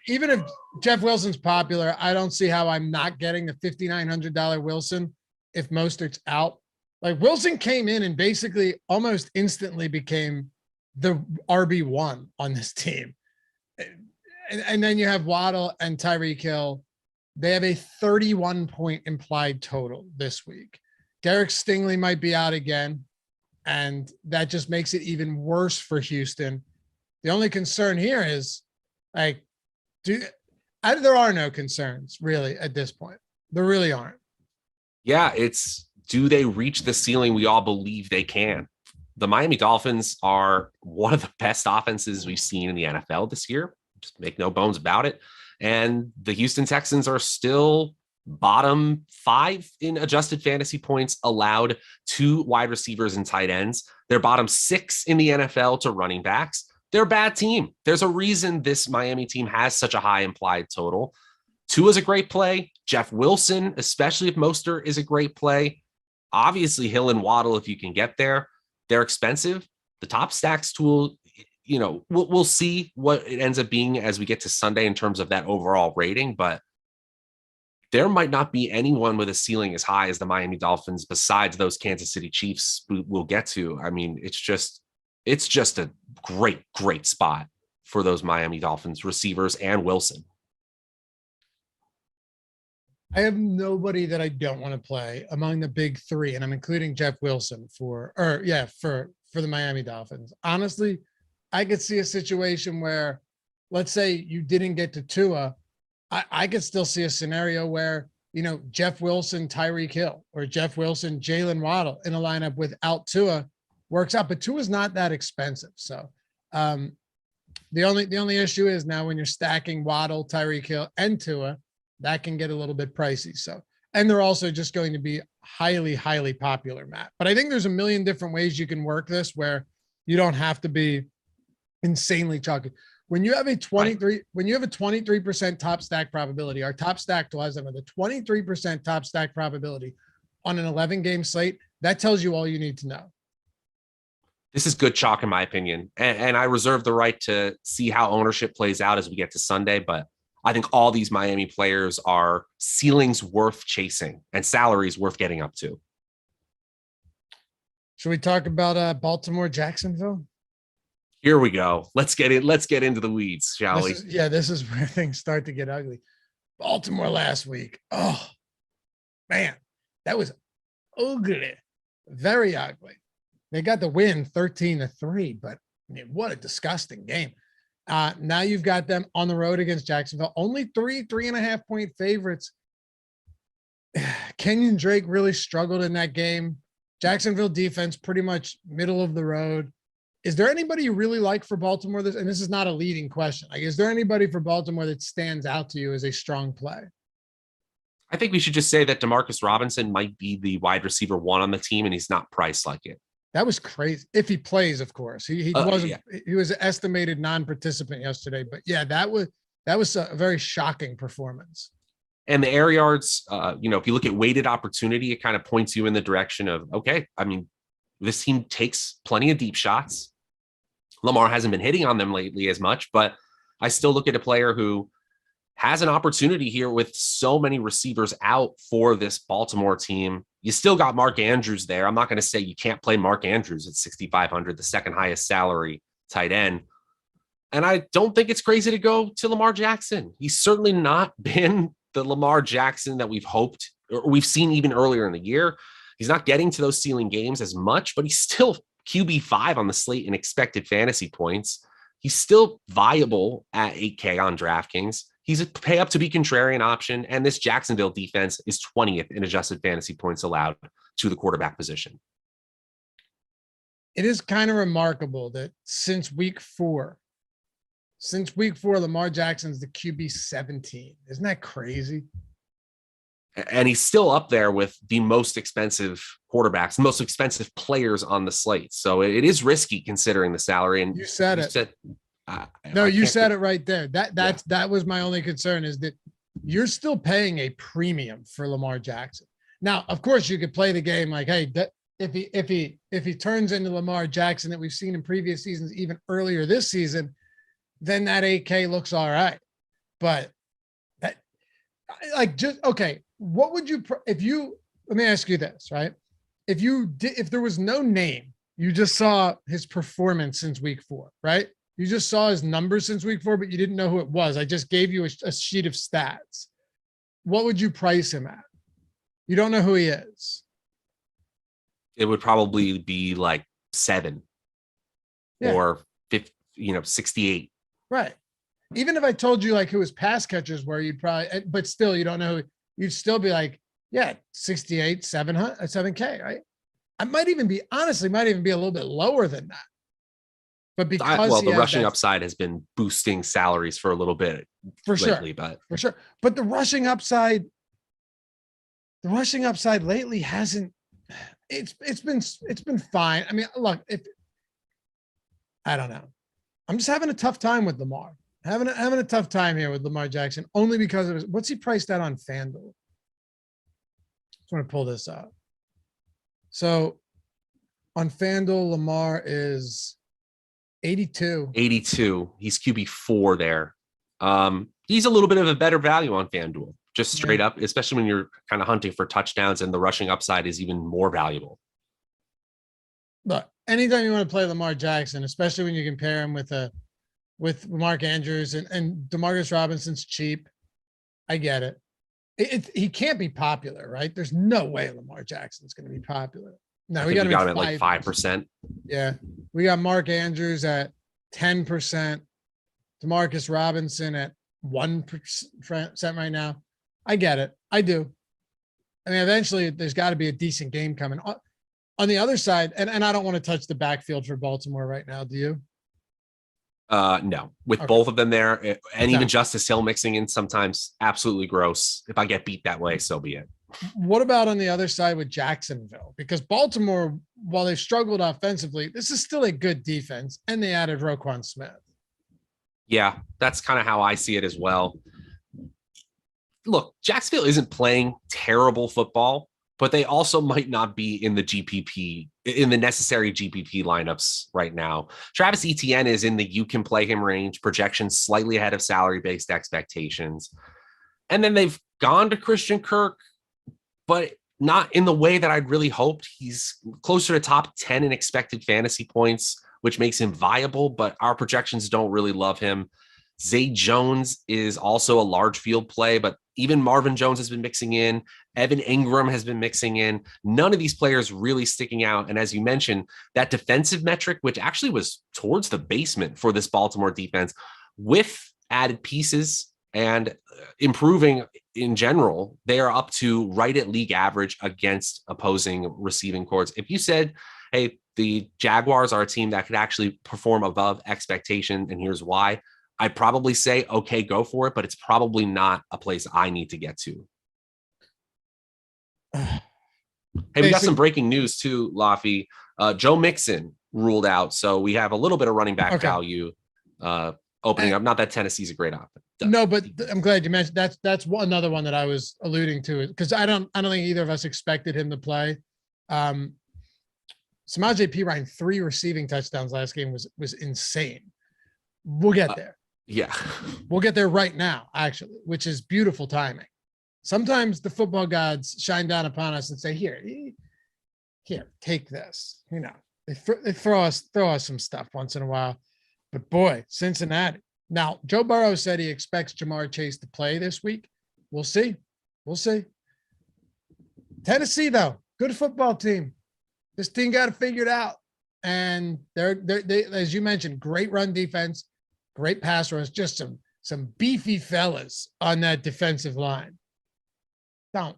Speaker 1: even if Jeff Wilson's popular, I don't see how I'm not getting the $5,900 Wilson if Mostert's out. Like Wilson came in and basically almost instantly became the RB1 on this team. And then you have Waddle and Tyreek Hill. They have a 31-point implied total this week. Derek Stingley might be out again, and that just makes it even worse for Houston. The only concern here is, there are no concerns really at this point. There really aren't.
Speaker 2: Yeah, do they reach the ceiling we all believe they can? The Miami Dolphins are one of the best offenses we've seen in the NFL this year. Just make no bones about it. And the Houston Texans are still bottom 5 in adjusted fantasy points allowed to wide receivers and tight ends. They're bottom 6 in the NFL to running backs. They're a bad team. There's a reason this Miami team has such a high implied total. Tua's a great play. Jeff Wilson, especially if Mostert, is a great play. Obviously, Hill and Waddle, if you can get there. They're expensive. The top stacks tool, we'll see what it ends up being as we get to Sunday in terms of that overall rating, but there might not be anyone with a ceiling as high as the Miami Dolphins besides those Kansas City Chiefs we'll get to. I mean, it's just a great spot for those Miami Dolphins receivers and Wilson.
Speaker 1: I have nobody that I don't want to play among the big 3, and I'm including Jeff Wilson for the Miami Dolphins. Honestly, I could see a situation where, let's say you didn't get to Tua. I could still see a scenario where Jeff Wilson, Tyreek Hill, or Jeff Wilson, Jalen Waddle in a lineup without Tua works out, but Tua's not that expensive. So the only issue is now when you're stacking Waddle, Tyreek Hill, and Tua, that can get a little bit pricey. So, and they're also just going to be highly, highly popular, Matt. But I think there's a million different ways you can work this where you don't have to be insanely chalky. When you have a 23% top stack probability, our top stack to us with a 23% top stack probability on an 11-game slate, that tells you all you need to know.
Speaker 2: This is good chalk, in my opinion. And I reserve the right to see how ownership plays out as we get to Sunday. But I think all these Miami players are ceilings worth chasing and salaries worth getting up to.
Speaker 1: Should we talk about Baltimore, Jacksonville?
Speaker 2: Here we go. Let's get into the weeds, shall we?
Speaker 1: This is where things start to get ugly. Baltimore last week. Oh, man, that was ugly. Very ugly. They got the win 13-3, but I mean, what a disgusting game. Now you've got them on the road against Jacksonville. Only 3.5 point favorites. Kenyon Drake really struggled in that game. Jacksonville defense pretty much middle of the road. Is there anybody you really like for Baltimore? And this is not a leading question. Like, is there anybody for Baltimore that stands out to you as a strong play?
Speaker 2: I think we should just say that Demarcus Robinson might be the wide receiver 1 on the team, and he's not priced like it.
Speaker 1: That was crazy. If he plays, of course. He wasn't. Yeah. He was an estimated non-participant yesterday, but yeah, that was a very shocking performance.
Speaker 2: And the air yards, if you look at weighted opportunity, it kind of points you in the direction of, okay, I mean, this team takes plenty of deep shots. Lamar hasn't been hitting on them lately as much, but I still look at a player who has an opportunity here with so many receivers out for this Baltimore team. You still got Mark Andrews there. I'm not going to say you can't play Mark Andrews at 6,500, the second highest salary tight end. And I don't think it's crazy to go to Lamar Jackson. He's certainly not been the Lamar Jackson that we've hoped, or we've seen even earlier in the year. He's not getting to those ceiling games as much, but he's still QB5 on the slate in expected fantasy points. He's still viable at 8K on DraftKings. He's a pay up to be contrarian option. And this Jacksonville defense is 20th in adjusted fantasy points allowed to the quarterback position.
Speaker 1: It is kind of remarkable that since week 4, Lamar Jackson's the QB 17. Isn't that crazy?
Speaker 2: And he's still up there with the most expensive quarterbacks, the most expensive players on the slate. So it is risky considering the salary. And
Speaker 1: you said it. You said it right there. That was my only concern, is that you're still paying a premium for Lamar Jackson. Now, of course, you could play the game like, hey, if he turns into Lamar Jackson that we've seen in previous seasons, even earlier this season, then that 8K looks all right. But that, like, just okay. What would you, let me ask you this, right? If there was no name, you just saw his performance since week 4, right? You just saw his numbers since week 4, but you didn't know who it was. I just gave you a sheet of stats. What would you price him at? You don't know who he is.
Speaker 2: It would probably be like 7 or 50, 68.
Speaker 1: Right. Even if I told you like who his pass catchers were, you'd probably, but still you don't know who. You'd still be like, 68, 7K, right? I might even be a little bit lower than that. But because
Speaker 2: the rushing upside has been boosting salaries for a little bit lately,
Speaker 1: for sure. But the rushing upside lately hasn't. It's been fine. I mean, look, I don't know. I'm just having a tough time with Lamar. Having a tough time here with Lamar Jackson, only because of what's he priced out on FanDuel? Just want to pull this up. So on FanDuel, Lamar is 82.
Speaker 2: 82. He's QB4 there. He's a little bit of a better value on FanDuel, just straight up, especially when you're kind of hunting for touchdowns and the rushing upside is even more valuable.
Speaker 1: Look, anytime you want to play Lamar Jackson, especially when you compare him with Mark Andrews and Demarcus Robinson's cheap, I get it. He can't be popular, right? There's no way Lamar Jackson's going to be popular. No, we got him at
Speaker 2: like 5%.
Speaker 1: Yeah. We got Mark Andrews at 10%, Demarcus Robinson at 1% right now. I get it. I do. I mean, eventually there's got to be a decent game coming. On the other side, and I don't want to touch the backfield for Baltimore right now. Do you?
Speaker 2: No, with both of them there, and even Justice Hill mixing in sometimes, absolutely gross. If I get beat that way, so be it.
Speaker 1: What about on the other side with Jacksonville? Because Baltimore, while they've struggled offensively, this is still a good defense, and they added Roquan Smith.
Speaker 2: Yeah, that's kind of how I see it as well. Look, Jacksonville isn't playing terrible football, but they also might not be in the necessary GPP lineups right now. Travis Etienne is in the you can play him range, projections slightly ahead of salary-based expectations. And then they've gone to Christian Kirk, but not in the way that I'd really hoped. He's closer to top 10 in expected fantasy points, which makes him viable, but our projections don't really love him. Zay Jones is also a large field play, but even Marvin Jones has been mixing in. Evan Ingram has been mixing in. None of these players really sticking out. And as you mentioned, that defensive metric, which actually was towards the basement for this Baltimore defense, with added pieces and improving in general, they are up to right at league average against opposing receiving corps. If you said, hey, the Jaguars are a team that could actually perform above expectation, and here's why, I'd probably say, okay, go for it, but it's probably not a place I need to get to. Hey, we got some breaking news too, Laffy. Joe Mixon ruled out, so we have a little bit of running back value opening up. Not that Tennessee's a great offense.
Speaker 1: No, but I'm glad you mentioned that's another one that I was alluding to, because I don't think either of us expected him to play. Samaje Perine 3 receiving touchdowns last game was insane. We'll get there.
Speaker 2: Yeah.
Speaker 1: We'll get there right now, actually, which is beautiful timing. Sometimes the football gods shine down upon us and say, here, take this. You know, they throw us some stuff once in a while. But boy, Cincinnati. Now, Joe Burrow said he expects Jamar Chase to play this week. We'll see. Tennessee, though, good football team. This team got it figured out. And they, as you mentioned, great run defense, great pass rush, just some beefy fellas on that defensive line.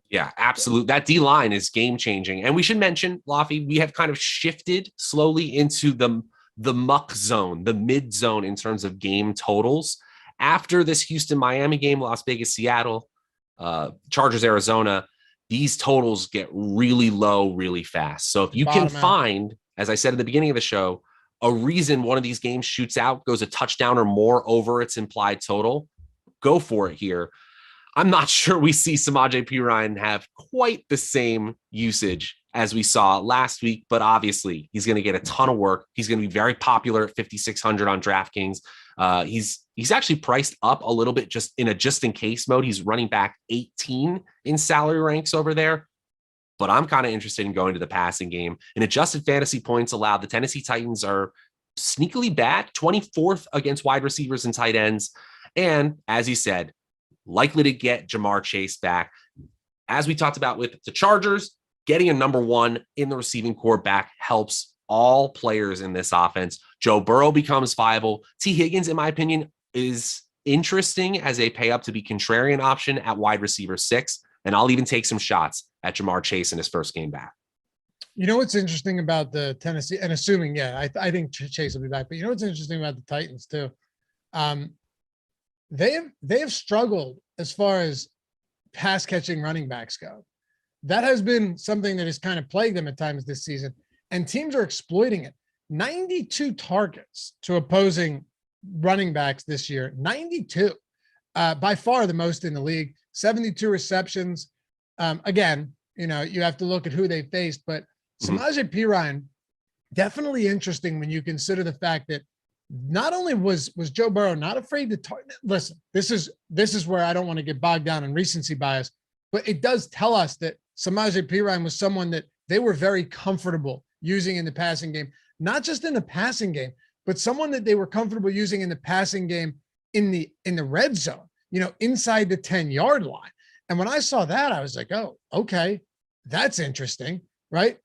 Speaker 2: Yeah, absolutely. That D line is game changing. And we should mention, Laffy, we have kind of shifted slowly into the muck zone, the mid zone in terms of game totals. After this Houston-Miami game, Las Vegas-Seattle, Chargers-Arizona, these totals get really low really fast. So if you can find, as I said at the beginning of the show, a reason one of these games shoots out, goes a touchdown or more over its implied total, go for it here. I'm not sure we see Samaje Perine have quite the same usage as we saw last week, but obviously he's going to get a ton of work. He's going to be very popular at 5,600 on DraftKings. He's actually priced up a little bit just in case mode. He's running back 18 in salary ranks over there. But I'm kind of interested in going to the passing game. In adjusted fantasy points allowed, the Tennessee Titans are sneakily bad, 24th against wide receivers and tight ends. And as you said, likely to get Jamar Chase back. As we talked about with the Chargers, getting a number one in the receiving core back helps all players in this offense. Joe Burrow becomes viable. T. Higgins, in my opinion, is interesting as a pay up to be contrarian option at wide receiver 6. And I'll even take some shots at Jamar Chase in his first game back.
Speaker 1: You know what's interesting about the Tennessee, and assuming, I think Chase will be back, but you know what's interesting about the Titans too? They have struggled as far as pass catching running backs go. That has been something that has kind of plagued them at times this season, and teams are exploiting it. 92 targets to opposing running backs this year, 92, by far the most in the league. 72 receptions. Again, you have to look at who they faced, but Samaje Perine, definitely interesting when you consider the fact that not only was Joe Burrow not afraid to listen, this is where I don't want to get bogged down in recency bias, but it does tell us that Samaje Perine was someone that they were very comfortable using in the passing game, not just in the passing game, but someone that they were comfortable using in the passing game in the red zone, inside the 10-yard line. And when I saw that, I was like, oh, okay, that's interesting, right?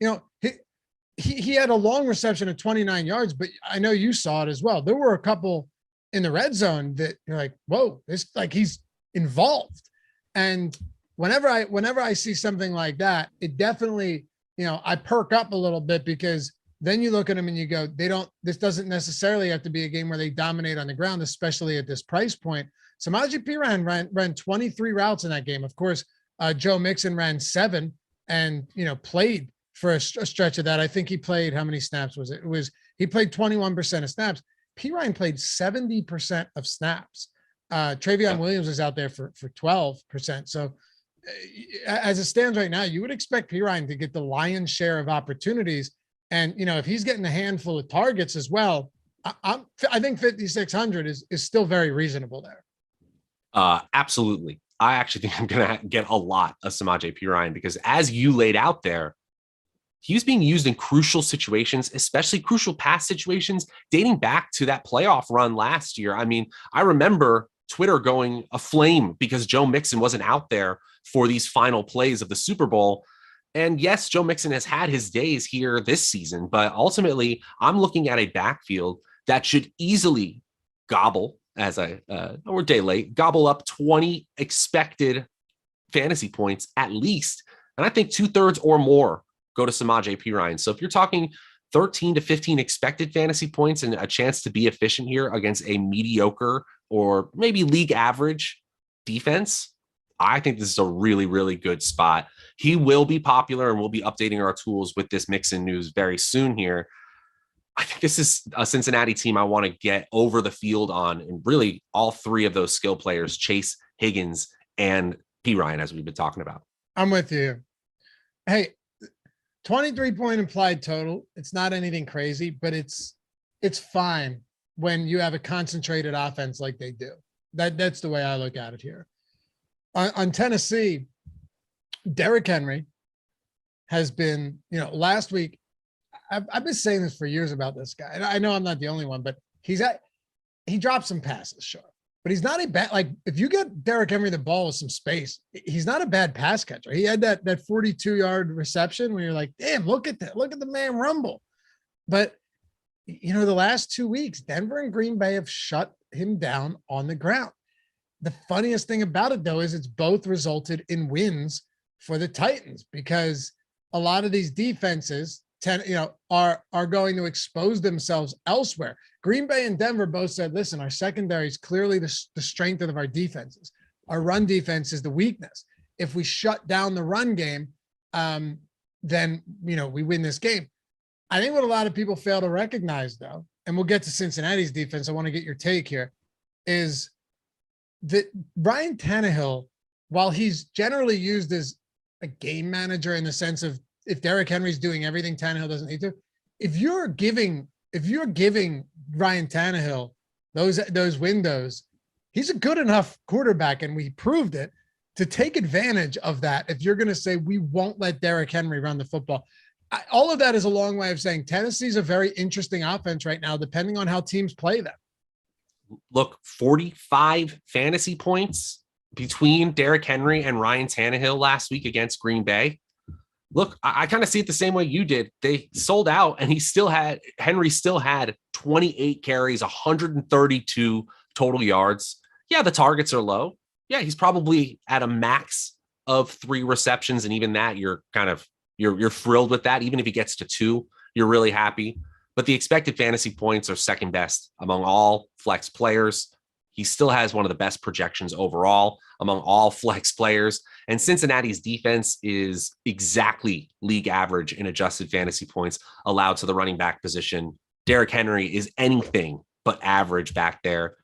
Speaker 1: He had a long reception of 29 yards, but I know you saw it as well. There were a couple in the red zone that you're like, whoa, he's involved. And whenever I see something like that, it definitely, I perk up a little bit, because then you look at them and you go, this doesn't necessarily have to be a game where they dominate on the ground, especially at this price point. Samaje Perine ran 23 routes in that game. Of course, Joe Mixon ran 7 and, played for a stretch of that. I think he played, how many snaps was it? He played 21% of snaps. Perine played 70% of snaps. Travion Williams is out there for 12%. So as it stands right now, you would expect Perine to get the lion's share of opportunities. And, if he's getting a handful of targets as well, I think 5,600 is still very reasonable there.
Speaker 2: Absolutely. I actually think I'm going to get a lot of Samaje Perine, because as you laid out there, he was being used in crucial situations, especially crucial pass situations, dating back to that playoff run last year. I mean, I remember Twitter going aflame because Joe Mixon wasn't out there for these final plays of the Super Bowl. And yes, Joe Mixon has had his days here this season, but ultimately I'm looking at a backfield that should easily gobble, we're a day late, gobble up 20 expected fantasy points at least. And I think 2/3 or more go to Samaje Perine. So if you're talking 13 to 15 expected fantasy points and a chance to be efficient here against a mediocre or maybe league average defense, I think this is a really, really good spot. He will be popular, and we'll be updating our tools with this Mixon news very soon here. I think this is a Cincinnati team I want to get over the field on, and really all 3 of those skill players, Chase, Higgins, and Perine, as we've been talking about.
Speaker 1: I'm with you. Hey, 23-point implied total. It's not anything crazy, but it's fine when you have a concentrated offense like they do. That's the way I look at it here. On Tennessee, Derrick Henry has been, last week, I've been saying this for years about this guy. And I know I'm not the only one, but he dropped some passes, sure. But he's not a bad, like, if you get Derrick Henry the ball with some space, he's not a bad pass catcher. He had that 42-yard reception where you're like, damn, look at that. Look at the man rumble. But, the last 2 weeks, Denver and Green Bay have shut him down on the ground. The funniest thing about it, though, is it's both resulted in wins for the Titans, because a lot of these defenses are going to expose themselves elsewhere. Green Bay and Denver both said, listen, our secondary is clearly the strength of our defenses. Our run defense is the weakness. If we shut down the run game, then, we win this game. I think what a lot of people fail to recognize, though, and we'll get to Cincinnati's defense, I want to get your take here, is that Ryan Tannehill, while he's generally used as a game manager in the sense of, if Derrick Henry's doing everything Tannehill doesn't need to, if you're giving Ryan Tannehill those windows, he's a good enough quarterback, and we proved it, to take advantage of that. If you're going to say we won't let Derrick Henry run the football, all of that is a long way of saying Tennessee's a very interesting offense right now, depending on how teams play them.
Speaker 2: Look, 45 fantasy points between Derrick Henry and Ryan Tannehill last week against Green Bay. Look, I kind of see it the same way you did. They sold out, and Henry still had 28 carries, 132 total yards. Yeah, the targets are low. Yeah, he's probably at a max of 3 receptions, and even that, you're thrilled with that. Even if he gets to 2, you're really happy. But the expected fantasy points are second best among all flex players. He still has one of the best projections overall among all flex players. And Cincinnati's defense is exactly league average in adjusted fantasy points allowed to the running back position. Derrick Henry is anything but average back there.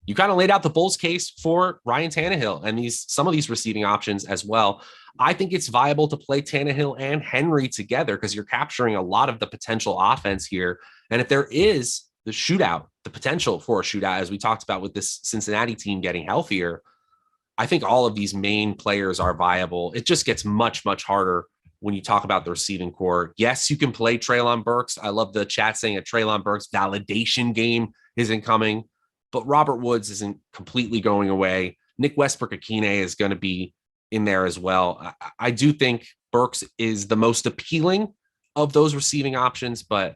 Speaker 2: You kind of laid out the Bulls case for Ryan Tannehill and some of these receiving options as well. I think it's viable to play Tannehill and Henry together, because you're capturing a lot of the potential offense here. And if there is the shootout, the potential for a shootout, as we talked about with this Cincinnati team getting healthier, I think all of these main players are viable. It just gets much, much harder when you talk about the receiving core. Yes, you can play Treylon Burks. I love the chat saying a Treylon Burks validation game isn't coming, but Robert Woods isn't completely going away. Nick Westbrook-Akine is going to be in there as well. I do think Burks is the most appealing of those receiving options, but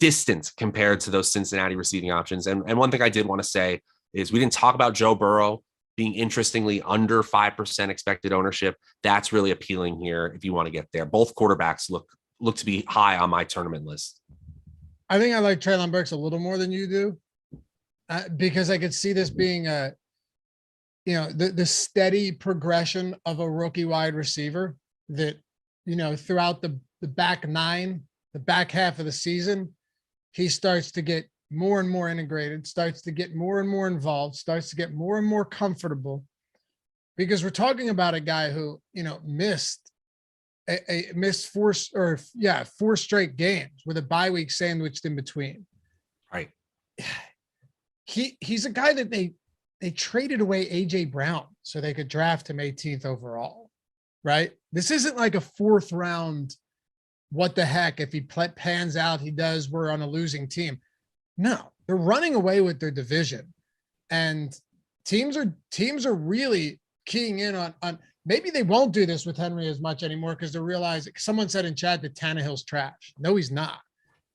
Speaker 2: distant compared to those Cincinnati receiving options. And one thing I did want to say is we didn't talk about Joe Burrow being interestingly under 5% expected ownership. That's really appealing here if you want to get there. Both quarterbacks look to be high on my tournament list.
Speaker 1: I think I like Treylon Burks a little more than you do, because I could see this being the steady progression of a rookie wide receiver that, throughout the back nine, the back half of the season, he starts to get more and more integrated, starts to get more and more involved, starts to get more and more comfortable, because we're talking about a guy who, missed four straight games with a bye week sandwiched in between.
Speaker 2: Right.
Speaker 1: He's a guy that they traded away AJ Brown so they could draft him 18th overall, right? This isn't like a 4th round. What the heck? If he pans out, we're on a losing team. No, they're running away with their division, and teams are really keying in on maybe they won't do this with Henry as much anymore because they're realizing, someone said in chat that Tannehill's trash. No, he's not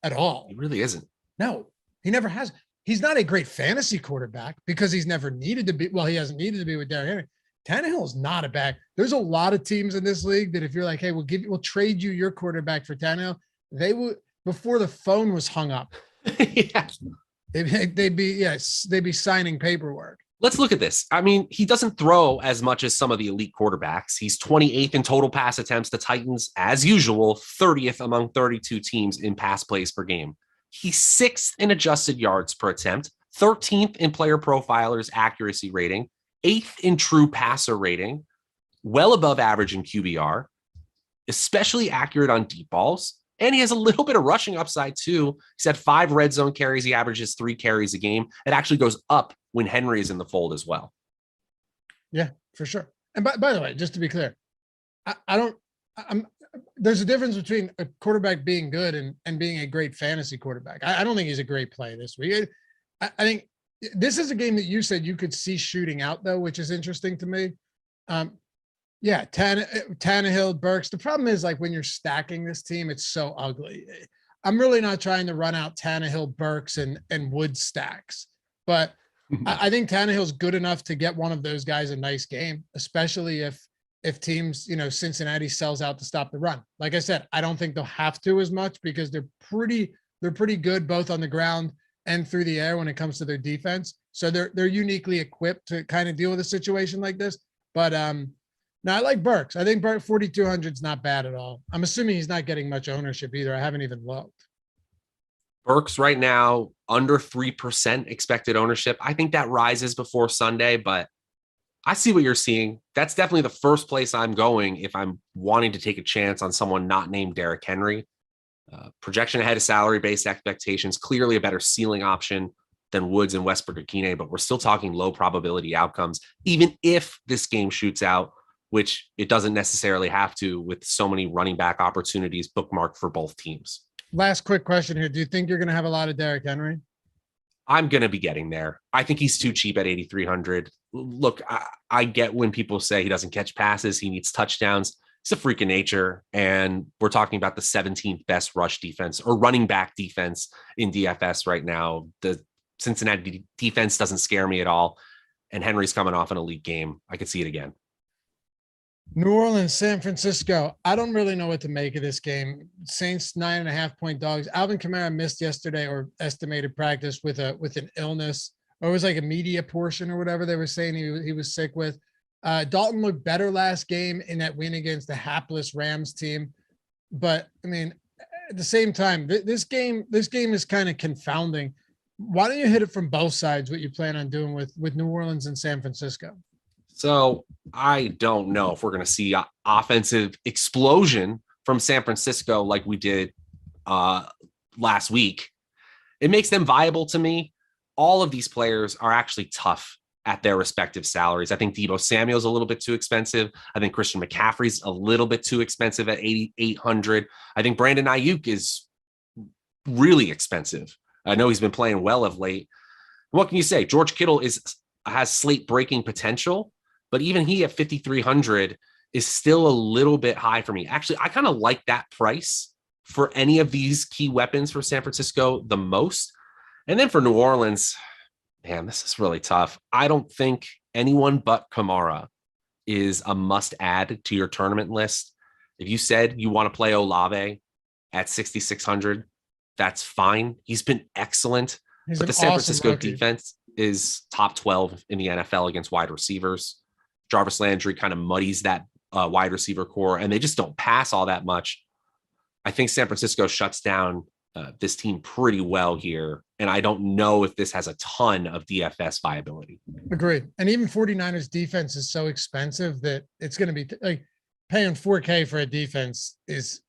Speaker 1: at all.
Speaker 2: He really isn't.
Speaker 1: No, he never has. He's not a great fantasy quarterback because he's never needed to be. Well, he hasn't needed to be with Derrick Henry. Tannehill is not a bad. There's a lot of teams in this league that if you're like, hey, we'll trade you your quarterback for Tannehill, they would, before the phone was hung up.
Speaker 2: Yeah.
Speaker 1: They'd be signing paperwork.
Speaker 2: Let's look at this. I mean, he doesn't throw as much as some of the elite quarterbacks. He's 28th in total pass attempts. The Titans, as usual, 30th among 32 teams in pass plays per game. He's 6th in adjusted yards per attempt, 13th in player profilers accuracy rating, 8th in true passer rating, well above average in QBR, especially accurate on deep balls. And he has a little bit of rushing upside too. He's had 5 red zone carries. He averages 3 carries a game. It actually goes up when Henry is in the fold as well.
Speaker 1: Yeah, for sure. And by the way, just to be clear, there's a difference between a quarterback being good and being a great fantasy quarterback. I don't think he's a great play this week. I think this is a game that you said you could see shooting out though, which is interesting to me. Yeah, Tannehill, Burks. The problem is, like, when you're stacking this team, it's so ugly. I'm really not trying to run out Tannehill, Burks, and Wood stacks, but I think Tannehill's good enough to get one of those guys a nice game, especially if teams, Cincinnati sells out to stop the run. Like I said, I don't think they'll have to as much because they're pretty good both on the ground and through the air when it comes to their defense. So they're uniquely equipped to kind of deal with a situation like this. But no, I like Burks. I think Burks 4,200 is not bad at all. I'm assuming he's not getting much ownership either. I haven't even looked.
Speaker 2: Burks right now under 3% expected ownership. I think that rises before Sunday, but I see what you're seeing. That's definitely the first place I'm going if I'm wanting to take a chance on someone not named Derrick Henry. Projection ahead of salary-based expectations, clearly a better ceiling option than Woods and Westbrook-Ikhine, but we're still talking low probability outcomes, even if this game shoots out, which it doesn't necessarily have to with so many running back opportunities bookmarked for both teams.
Speaker 1: Last quick question here. Do you think you're going to have a lot of Derrick Henry?
Speaker 2: I'm going to be getting there. I think he's too cheap at 8,300. Look, I get when people say he doesn't catch passes, he needs touchdowns. It's a freak of nature. And we're talking about the 17th best rush defense or running back defense in DFS right now. The Cincinnati defense doesn't scare me at all. And Henry's coming off an elite game. I could see it again.
Speaker 1: New Orleans, San Francisco. I don't really know what to make of this game. Saints 9.5-point dogs. Alvin Kamara missed yesterday or estimated practice with an illness, or it was like a media portion or whatever they were saying he was sick with. Dalton looked better last game in that win against the hapless Rams team. But I mean, at the same time, this game is kind of confounding. Why don't you hit it from both sides, what you plan on doing with New Orleans and San Francisco?
Speaker 2: So I don't know if we're going to see an offensive explosion from San Francisco like we did last week. It makes them viable to me. All of these players are actually tough at their respective salaries. I think Deebo Samuel's a little bit too expensive. I think Christian McCaffrey's a little bit too expensive at 8,800. I think Brandon Ayuk is really expensive. I know he's been playing well of late. What can you say? George Kittle has slate breaking potential, but even he at 5,300 is still a little bit high for me. Actually, I kind of like that price for any of these key weapons for San Francisco the most. And then for New Orleans, man, this is really tough. I don't think anyone but Kamara is a must add to your tournament list. If you said you want to play Olave at 6,600, that's fine. He's been excellent. But the San Francisco defense is top 12 in the NFL against wide receivers. Jarvis Landry kind of muddies that wide receiver core, and they just don't pass all that much. I think San Francisco shuts down this team pretty well here, and I don't know if this has a ton of DFS viability.
Speaker 1: Agreed. And even 49ers defense is so expensive that it's going to be like paying $4K for a defense is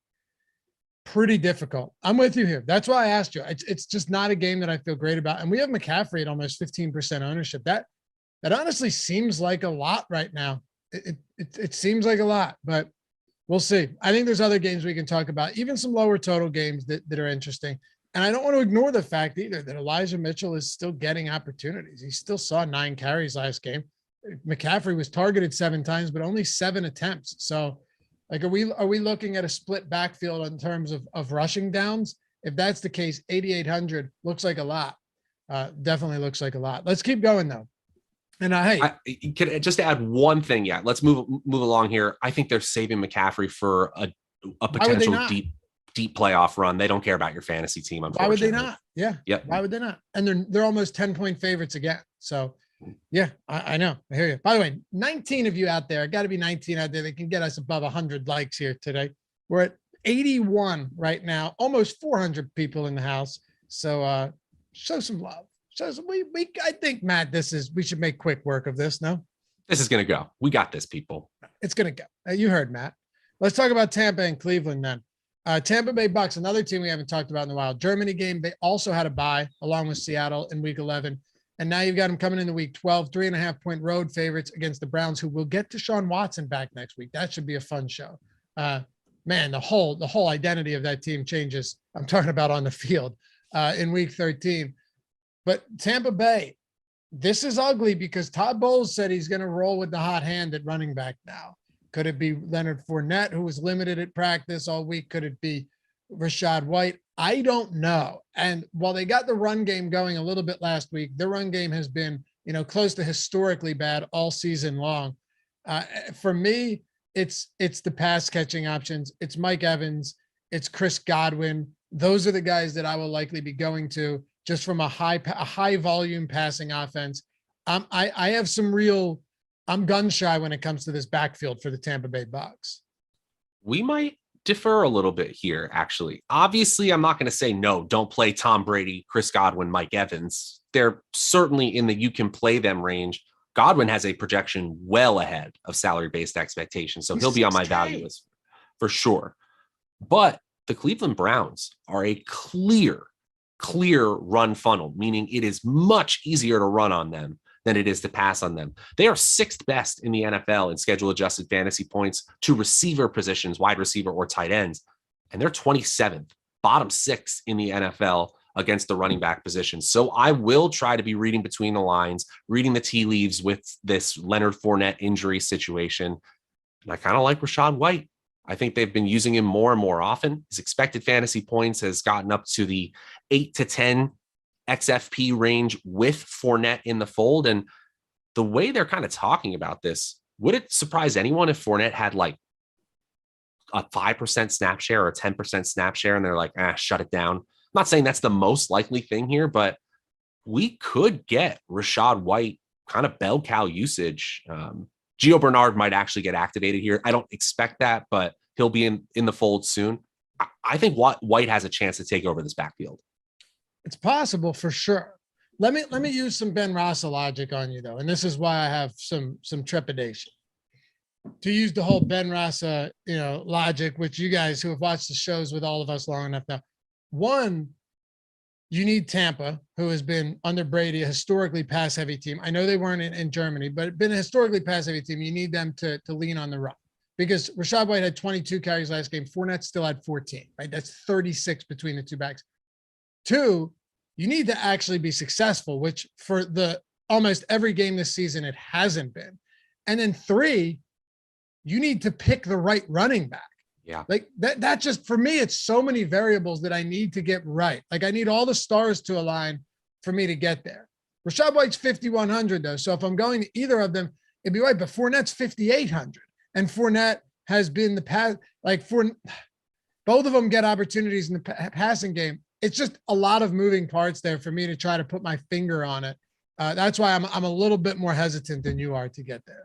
Speaker 1: pretty difficult. I'm with you here. That's why I asked you. It's just not a game that I feel great about. And we have McCaffrey at almost 15% ownership. That honestly seems like a lot right now. It seems like a lot, but we'll see. I think there's other games we can talk about, even some lower total games that are interesting. And I don't want to ignore the fact either that Elijah Mitchell is still getting opportunities. He still saw 9 carries last game. McCaffrey was targeted 7 times, but only 7 attempts. So like, are we looking at a split backfield in terms of rushing downs? If that's the case, 8,800 looks like a lot. Definitely looks like a lot. Let's keep going though. And
Speaker 2: can I just add one thing? Yeah, let's move along here. I think they're saving McCaffrey for a potential deep playoff run. They don't care about your fantasy team. Unfortunately.
Speaker 1: Why would they not? Yeah.
Speaker 2: Yep.
Speaker 1: Why would they not? And they're almost 10-point favorites again. So yeah, I know. I hear you. By the way, 19 of you out there, got to be 19 out there that can get us above 100 likes here today. We're at 81 right now, almost 400 people in the house. So show some love. So I think, Matt, we should make quick work of this. No,
Speaker 2: this is going to go. We got this, people.
Speaker 1: It's going to go. You heard Matt. Let's talk about Tampa and Cleveland then. Tampa Bay Bucks, another team we haven't talked about in a while. Germany game, they also had a bye along with Seattle in week 11. And now you've got them coming into week 12, 3.5-point road favorites against the Browns, who will get Deshaun Watson back next week. That should be a fun show. Man, the whole identity of that team changes. I'm talking about on the field in week 13. But Tampa Bay, this is ugly because Todd Bowles said he's going to roll with the hot hand at running back now. Could it be Leonard Fournette, who was limited at practice all week? Could it be Rachaad White? I don't know. And while they got the run game going a little bit last week, their run game has been, close to historically bad all season long. For me, it's the pass catching options. It's Mike Evans. It's Chris Godwin. Those are the guys that I will likely be going to just from a high volume passing offense. I have some real, I'm gun shy when it comes to this backfield for the Tampa Bay Bucks.
Speaker 2: We might differ a little bit here, actually. Obviously, I'm not going to say no, don't play Tom Brady, Chris Godwin, Mike Evans. They're certainly in the you can play them range. Godwin has a projection well ahead of salary-based expectations, so he'll be on my value list for sure. But the Cleveland Browns are a clear run funnel, meaning it is much easier to run on them than it is to pass on them. They are 6th best in the NFL in schedule adjusted fantasy points to receiver positions, wide receiver or tight ends. And they're 27th, bottom 6 in the NFL against the running back position. So I will try to be reading between the lines, reading the tea leaves with this Leonard Fournette injury situation. And I kind of like Rachaad White. I think they've been using him more and more often. His expected fantasy points has gotten up to the 8 to 10 XFP range with Fournette in the fold. And the way they're kind of talking about this, would it surprise anyone if Fournette had like a 5% snap share or a 10% snap share and they're like, shut it down? I'm not saying that's the most likely thing here, but we could get Rachaad White kind of bell cow usage. Gio Bernard might actually get activated here. I don't expect that, but he'll be in the fold soon. I think White has a chance to take over this backfield.
Speaker 1: It's possible for sure. Let me use some Ben Rossa logic on you though. And this is why I have some trepidation to use the whole Ben Rossa, logic, which you guys who have watched the shows with all of us long enough now. One, you need Tampa, who has been under Brady, a historically pass heavy team. I know they weren't in Germany, but been a historically pass heavy team. You need them to lean on the run because Rachaad White had 22 carries last game. Fournette still had 14, right? That's 36 between the two backs. 2, you need to actually be successful, which for the almost every game this season, it hasn't been. And then 3, you need to pick the right running back.
Speaker 2: Yeah.
Speaker 1: Like that just, for me, it's so many variables that I need to get right. Like I need all the stars to align for me to get there. Rachaad White's 5,100 though. So if I'm going to either of them, it'd be right. But Fournette's 5,800, and Fournette has been the pass. Like both of them get opportunities in the passing game. It's just a lot of moving parts there for me to try to put my finger on it. That's why I'm a little bit more hesitant than you are to get there.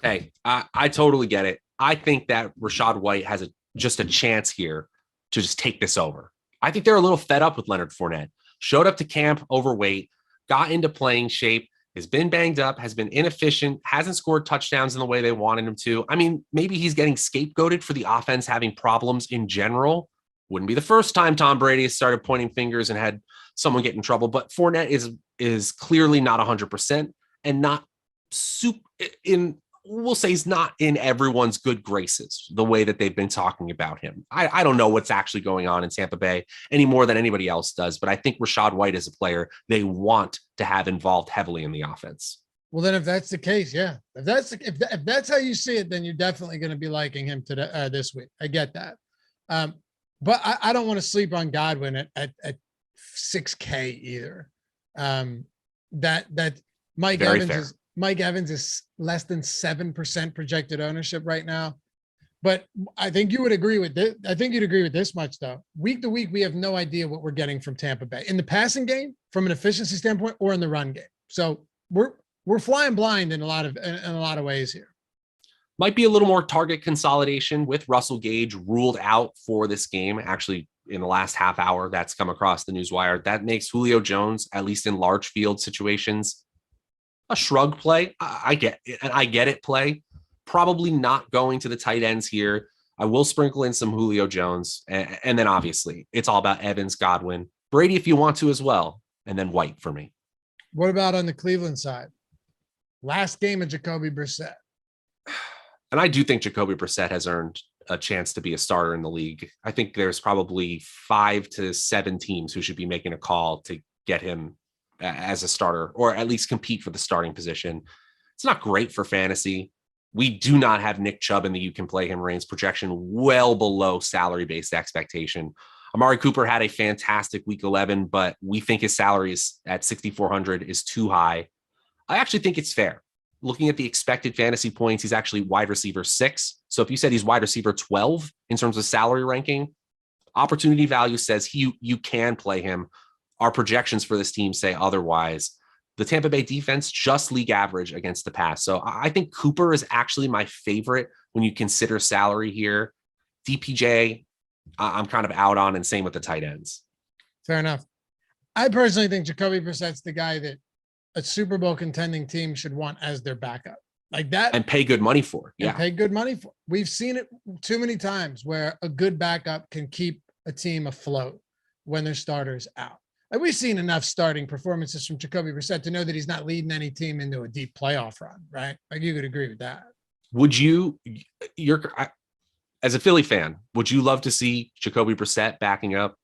Speaker 2: Hey, I totally get it. I think that Rachaad White has just a chance here to just take this over. I think they're a little fed up with Leonard Fournette. Showed up to camp overweight, got into playing shape, has been banged up, has been inefficient, hasn't scored touchdowns in the way they wanted him to. I mean, maybe he's getting scapegoated for the offense having problems in general. Wouldn't be the first time Tom Brady has started pointing fingers and had someone get in trouble, but Fournette is clearly not 100% and not we'll say he's not in everyone's good graces the way that they've been talking about him. I don't know what's actually going on in Tampa Bay any more than anybody else does, but I think Rachaad White is a player they want to have involved heavily in the offense.
Speaker 1: Well, then if that's the case, yeah, if that's how you see it, then you're definitely going to be liking him today, this week. I get that. But I don't want to sleep on Godwin at 6K either. That Mike Evans is less than 7% projected ownership right now. But I think you would agree with this. I think you'd agree with this much though. Week to week, we have no idea what we're getting from Tampa Bay in the passing game, from an efficiency standpoint, or in the run game. So we're flying blind in a lot of ways here.
Speaker 2: Might be a little more target consolidation with Russell Gage ruled out for this game. Actually, in the last half hour, that's come across the newswire. That makes Julio Jones, at least in large field situations, a shrug play. I get it play. Probably not going to the tight ends here. I will sprinkle in some Julio Jones. And then obviously it's all about Evans, Godwin, Brady if you want to as well. And then White for me.
Speaker 1: What about on the Cleveland side? Last game of Jacoby Brissett.
Speaker 2: And I do think Jacoby Brissett has earned a chance to be a starter in the league. I think there's probably 5 to 7 teams who should be making a call to get him as a starter, or at least compete for the starting position. It's not great for fantasy. We do not have Nick Chubb in the You Can Play Him range projection, well below salary-based expectation. Amari Cooper had a fantastic week 11, but we think his salary is at 6,400 is too high. I actually think it's fair. Looking at the expected fantasy points, he's actually wide receiver 6. So if you said he's wide receiver 12 in terms of salary ranking, opportunity value says you can play him. Our projections for this team say otherwise. The Tampa Bay defense just league average against the pass. So I think Cooper is actually my favorite when you consider salary here. DPJ, I'm kind of out on, and same with the tight ends.
Speaker 1: Fair enough. I personally think Jacoby Brissett's the guy that a Super Bowl contending team should want as their backup. Like that.
Speaker 2: And pay good money for.
Speaker 1: Yeah. Pay good money for. We've seen it too many times where a good backup can keep a team afloat when their starter's out. Like we've seen enough starting performances from Jacoby Brissett to know that he's not leading any team into a deep playoff run, right? Like you could agree with that.
Speaker 2: Would you're as a Philly fan, would you love to see Jacoby Brissett backing up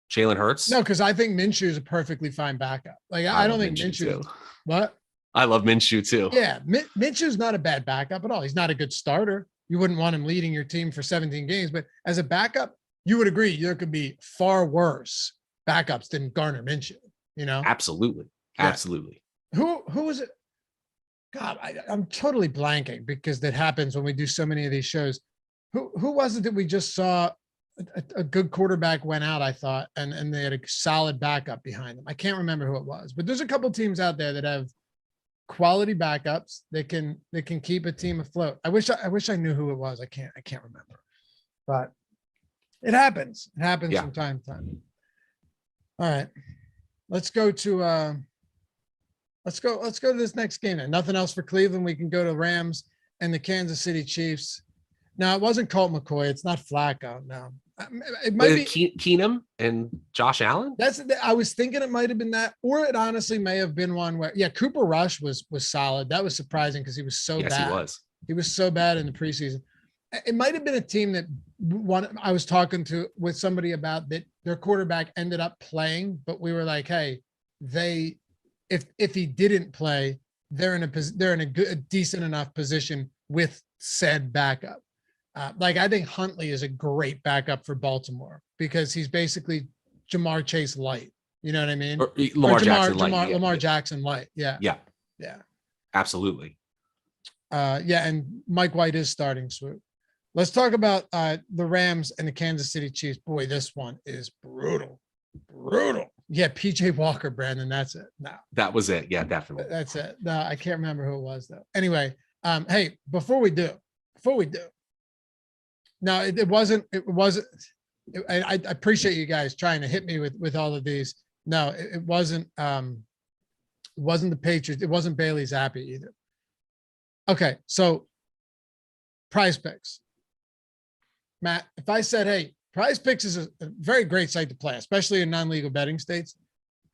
Speaker 2: Jalen Hurts?
Speaker 1: No, because I think Minshew is a perfectly fine backup. Like I don't think Minshew. What?
Speaker 2: I love Minshew too.
Speaker 1: Yeah, Minshew's not a bad backup at all. He's not a good starter. You wouldn't want him leading your team for 17 games, but as a backup, you would agree there could be far worse backups than Gardner Minshew, you know?
Speaker 2: Absolutely.
Speaker 1: Yeah.
Speaker 2: Absolutely.
Speaker 1: Who was it? God, I'm totally blanking because that happens when we do so many of these shows. Who was it that we just saw a good quarterback went out, I thought, and they had a solid backup behind them? I can't remember who it was, but there's a couple teams out there that have quality backups that can keep a team afloat. I wish I knew who it was. I can't remember, but it happens. It happens from time to time. All right, let's go to this next game. Then nothing else for Cleveland. We can go to Rams and the Kansas City Chiefs. Now it wasn't Colt McCoy. It's not Flacco. No, it might be
Speaker 2: Keenum and Josh Allen.
Speaker 1: I was thinking it might have been that, or it honestly may have been one where Cooper Rush was solid. That was surprising because he was so bad.
Speaker 2: He was.
Speaker 1: He was so bad in the preseason. It might have been a team that I was talking with somebody about that their quarterback ended up playing, but we were like, hey, if he didn't play, they're in a decent enough position with said backup. I think Huntley is a great backup for Baltimore because he's basically Jamar Chase light. You know what I mean?
Speaker 2: Or Lamar Jackson light.
Speaker 1: Lamar Jackson light. Yeah.
Speaker 2: Yeah.
Speaker 1: Yeah.
Speaker 2: Absolutely.
Speaker 1: And Mike White is starting Swoop. Let's talk about the Rams and the Kansas City Chiefs. Boy, this one is brutal. Brutal. Yeah, PJ Walker, Brandon. That's it. No.
Speaker 2: That was it. Yeah, definitely.
Speaker 1: That's it. No, I can't remember who it was though. Anyway, hey, before we do. No, it wasn't. I appreciate you guys trying to hit me with all of these. No, it wasn't. It wasn't the Patriots. It wasn't Bailey Zappi either. Okay, so PrizePicks. Matt, if I said, hey, PrizePicks is a very great site to play, especially in non-legal betting states,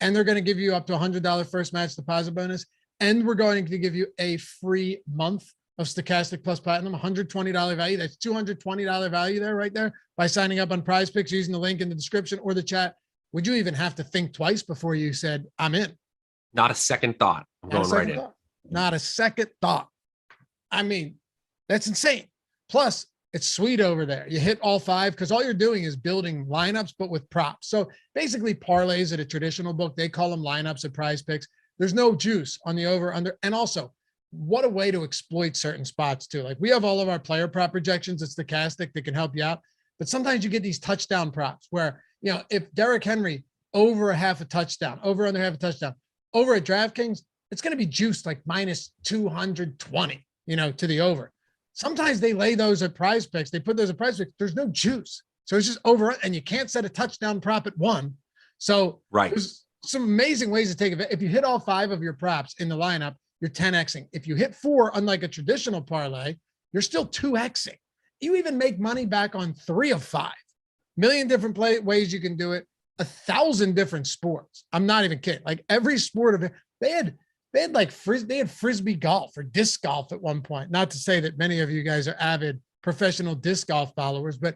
Speaker 1: and they're going to give you up to $100 first match deposit bonus, and we're going to give you a free month of Stokastic plus Platinum, $120 value. That's $220 value there, right there, by signing up on PrizePicks using the link in the description or the chat. Would you even have to think twice before you said, I'm in?
Speaker 2: Not a second thought. I'm going right in.
Speaker 1: Not a second thought. I mean, that's insane. Plus, it's sweet over there. You hit all five because all you're doing is building lineups, but with props. So basically parlays at a traditional book, they call them lineups at PrizePicks. There's no juice on the over under. And also, what a way to exploit certain spots too. Like we have all of our player prop projections at Stokastic that can help you out. But sometimes you get these touchdown props where, if Derrick Henry over a half a touchdown, over under half a touchdown, over at DraftKings, it's going to be juiced like minus 220, to the over. Sometimes they lay those at PrizePicks. They put those at PrizePicks. There's no juice. So it's just over, and you can't set a touchdown prop at one. So there's some amazing ways to take it. If you hit all five of your props in the lineup, you're 10Xing. If you hit four, unlike a traditional parlay, you're still 2Xing. You even make money back on 3 of 5. Million different ways you can do it. 1,000 different sports. I'm not even kidding. Like every sport of it, they had frisbee golf or disc golf at one point. Not to say that many of you guys are avid professional disc golf followers, but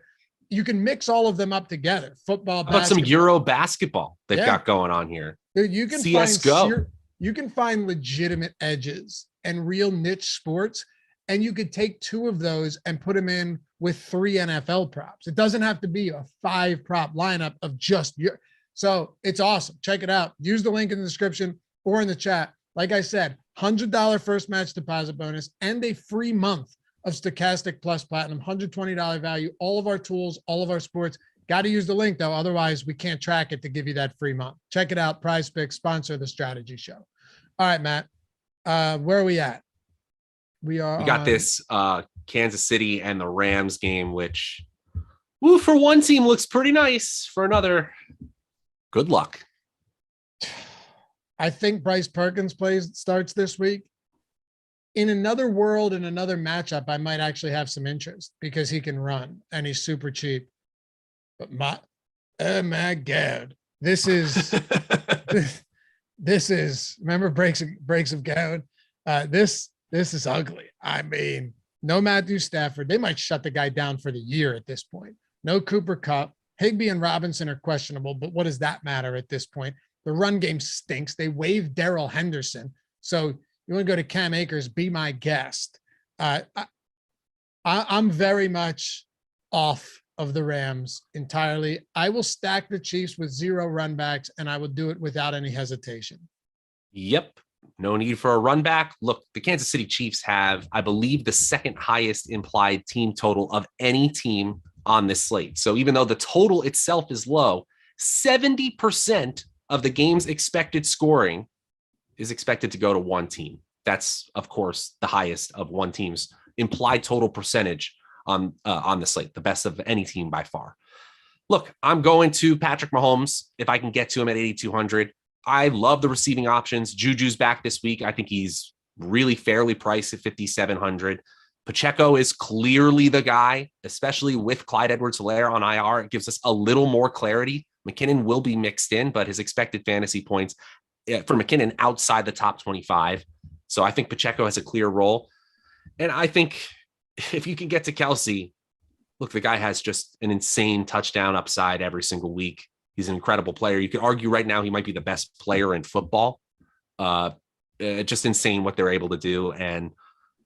Speaker 1: you can mix all of them up together. Football,
Speaker 2: basketball. How about some Euro basketball they've got going on here?
Speaker 1: Dude, you can
Speaker 2: CSGO.
Speaker 1: You can find legitimate edges and real niche sports, and you could take 2 of those and put them in with 3 NFL props. It doesn't have to be a 5 prop lineup of just your. So it's awesome. Check it out. Use the link in the description or in the chat. Like I said, $100 first match deposit bonus and a free month of Stokastic plus Platinum, $120 value. All of our tools, all of our sports. Got to use the link though. Otherwise we can't track it to give you that free month. Check it out. PrizePicks, sponsor of the strategy show. All right, Matt, where are we at? We got
Speaker 2: this Kansas City and the Rams game, which for one team looks pretty nice. For another, good luck.
Speaker 1: I think Bryce Perkins starts this week. In another world, in another matchup, I might actually have some interest because he can run and he's super cheap. But my God, this is this is remember breaks of gown. This is ugly. I mean, no Matthew Stafford. They might shut the guy down for the year at this point. No Cooper Kupp. Higbee and Robinson are questionable, but what does that matter at this point? The run game stinks. They waived Darrell Henderson. So you want to go to Cam Akers, be my guest. I'm very much off of the Rams entirely. I will stack the Chiefs with 0 run backs, and I will do it without any hesitation.
Speaker 2: Yep. No need for a run back. Look, the Kansas City Chiefs have, I believe, the second highest implied team total of any team on this slate. So even though the total itself is low, 70% of the game's expected scoring is expected to go to one team. That's, of course, the highest of one team's implied total percentage on the slate, the best of any team by far. Look, I'm going to Patrick Mahomes if I can get to him at 8,200. I love the receiving options. Juju's back this week. I think he's really fairly priced at 5,700. Pacheco is clearly the guy, especially with Clyde Edwards-Helaire on IR. It gives us a little more clarity. McKinnon will be mixed in, but his expected fantasy points for McKinnon outside the top 25. So I think Pacheco has a clear role. And I think if you can get to Kelsey, look, the guy has just an insane touchdown upside every single week. He's an incredible player. You could argue right now he might be the best player in football. Just insane what they're able to do. And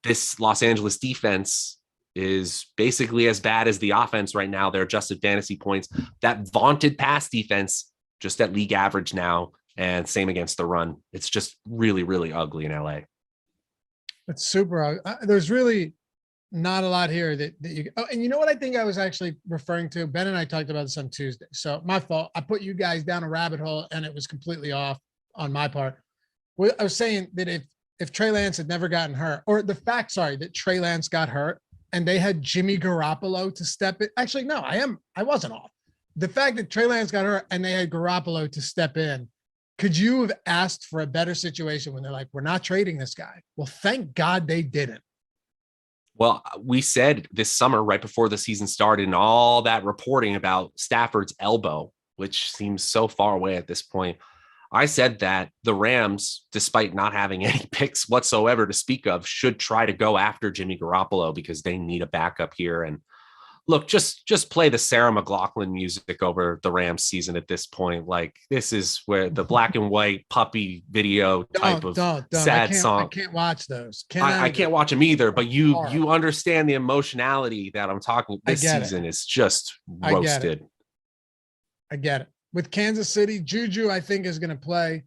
Speaker 2: this Los Angeles defense is basically as bad as the offense right now. Their adjusted fantasy points. That vaunted pass defense just at league average now, and same against the run. It's just really, really ugly in LA.
Speaker 1: It's super. There's really not a lot here that you. Oh, and you know what I think I was actually referring to? Ben and I talked about this on Tuesday. So my fault. I put you guys down a rabbit hole, and it was completely off on my part. Well, I was saying that if Trey Lance had never gotten hurt, or the fact, that Trey Lance got hurt, and they had Jimmy Garoppolo to step in. Actually, no, I wasn't off. The fact that Trey Lance got hurt and they had Garoppolo to step in. Could you have asked for a better situation when they're like, we're not trading this guy? Well, thank God they didn't.
Speaker 2: Well, we said this summer, right before the season started, and all that reporting about Stafford's elbow, which seems so far away at this point. I said that the Rams, despite not having any picks whatsoever to speak of, should try to go after Jimmy Garoppolo because they need a backup here. And look, just play the Sarah McLachlan music over the Rams season at this point. Like, this is where the black and white puppy video type of sad song.
Speaker 1: I can't watch those.
Speaker 2: I can't watch them either, but you understand the emotionality that I'm talking. This season is just roasted.
Speaker 1: I get it. With Kansas City, Juju, I think, is going to play.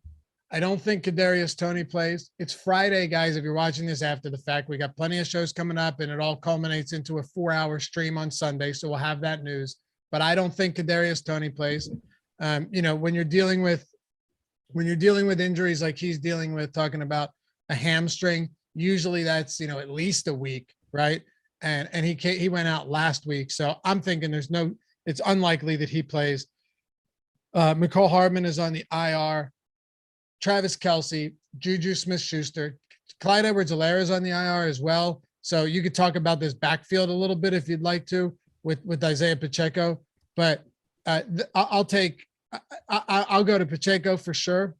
Speaker 1: I don't think Kadarius Toney plays. It's Friday, guys. If you're watching this after the fact, we got plenty of shows coming up, and it all culminates into a 4-hour stream on Sunday. So we'll have that news. But I don't think Kadarius Toney plays. When you're dealing with injuries like he's dealing with, talking about a hamstring, usually that's at least a week, right? And he went out last week, so I'm thinking it's unlikely that he plays. McCall Hardman is on the IR. Travis Kelce, Juju Smith-Schuster, Clyde Edwards-Helaire is on the IR as well. So you could talk about this backfield a little bit if you'd like to with Isaiah Pacheco. But I'll go to Pacheco for sure.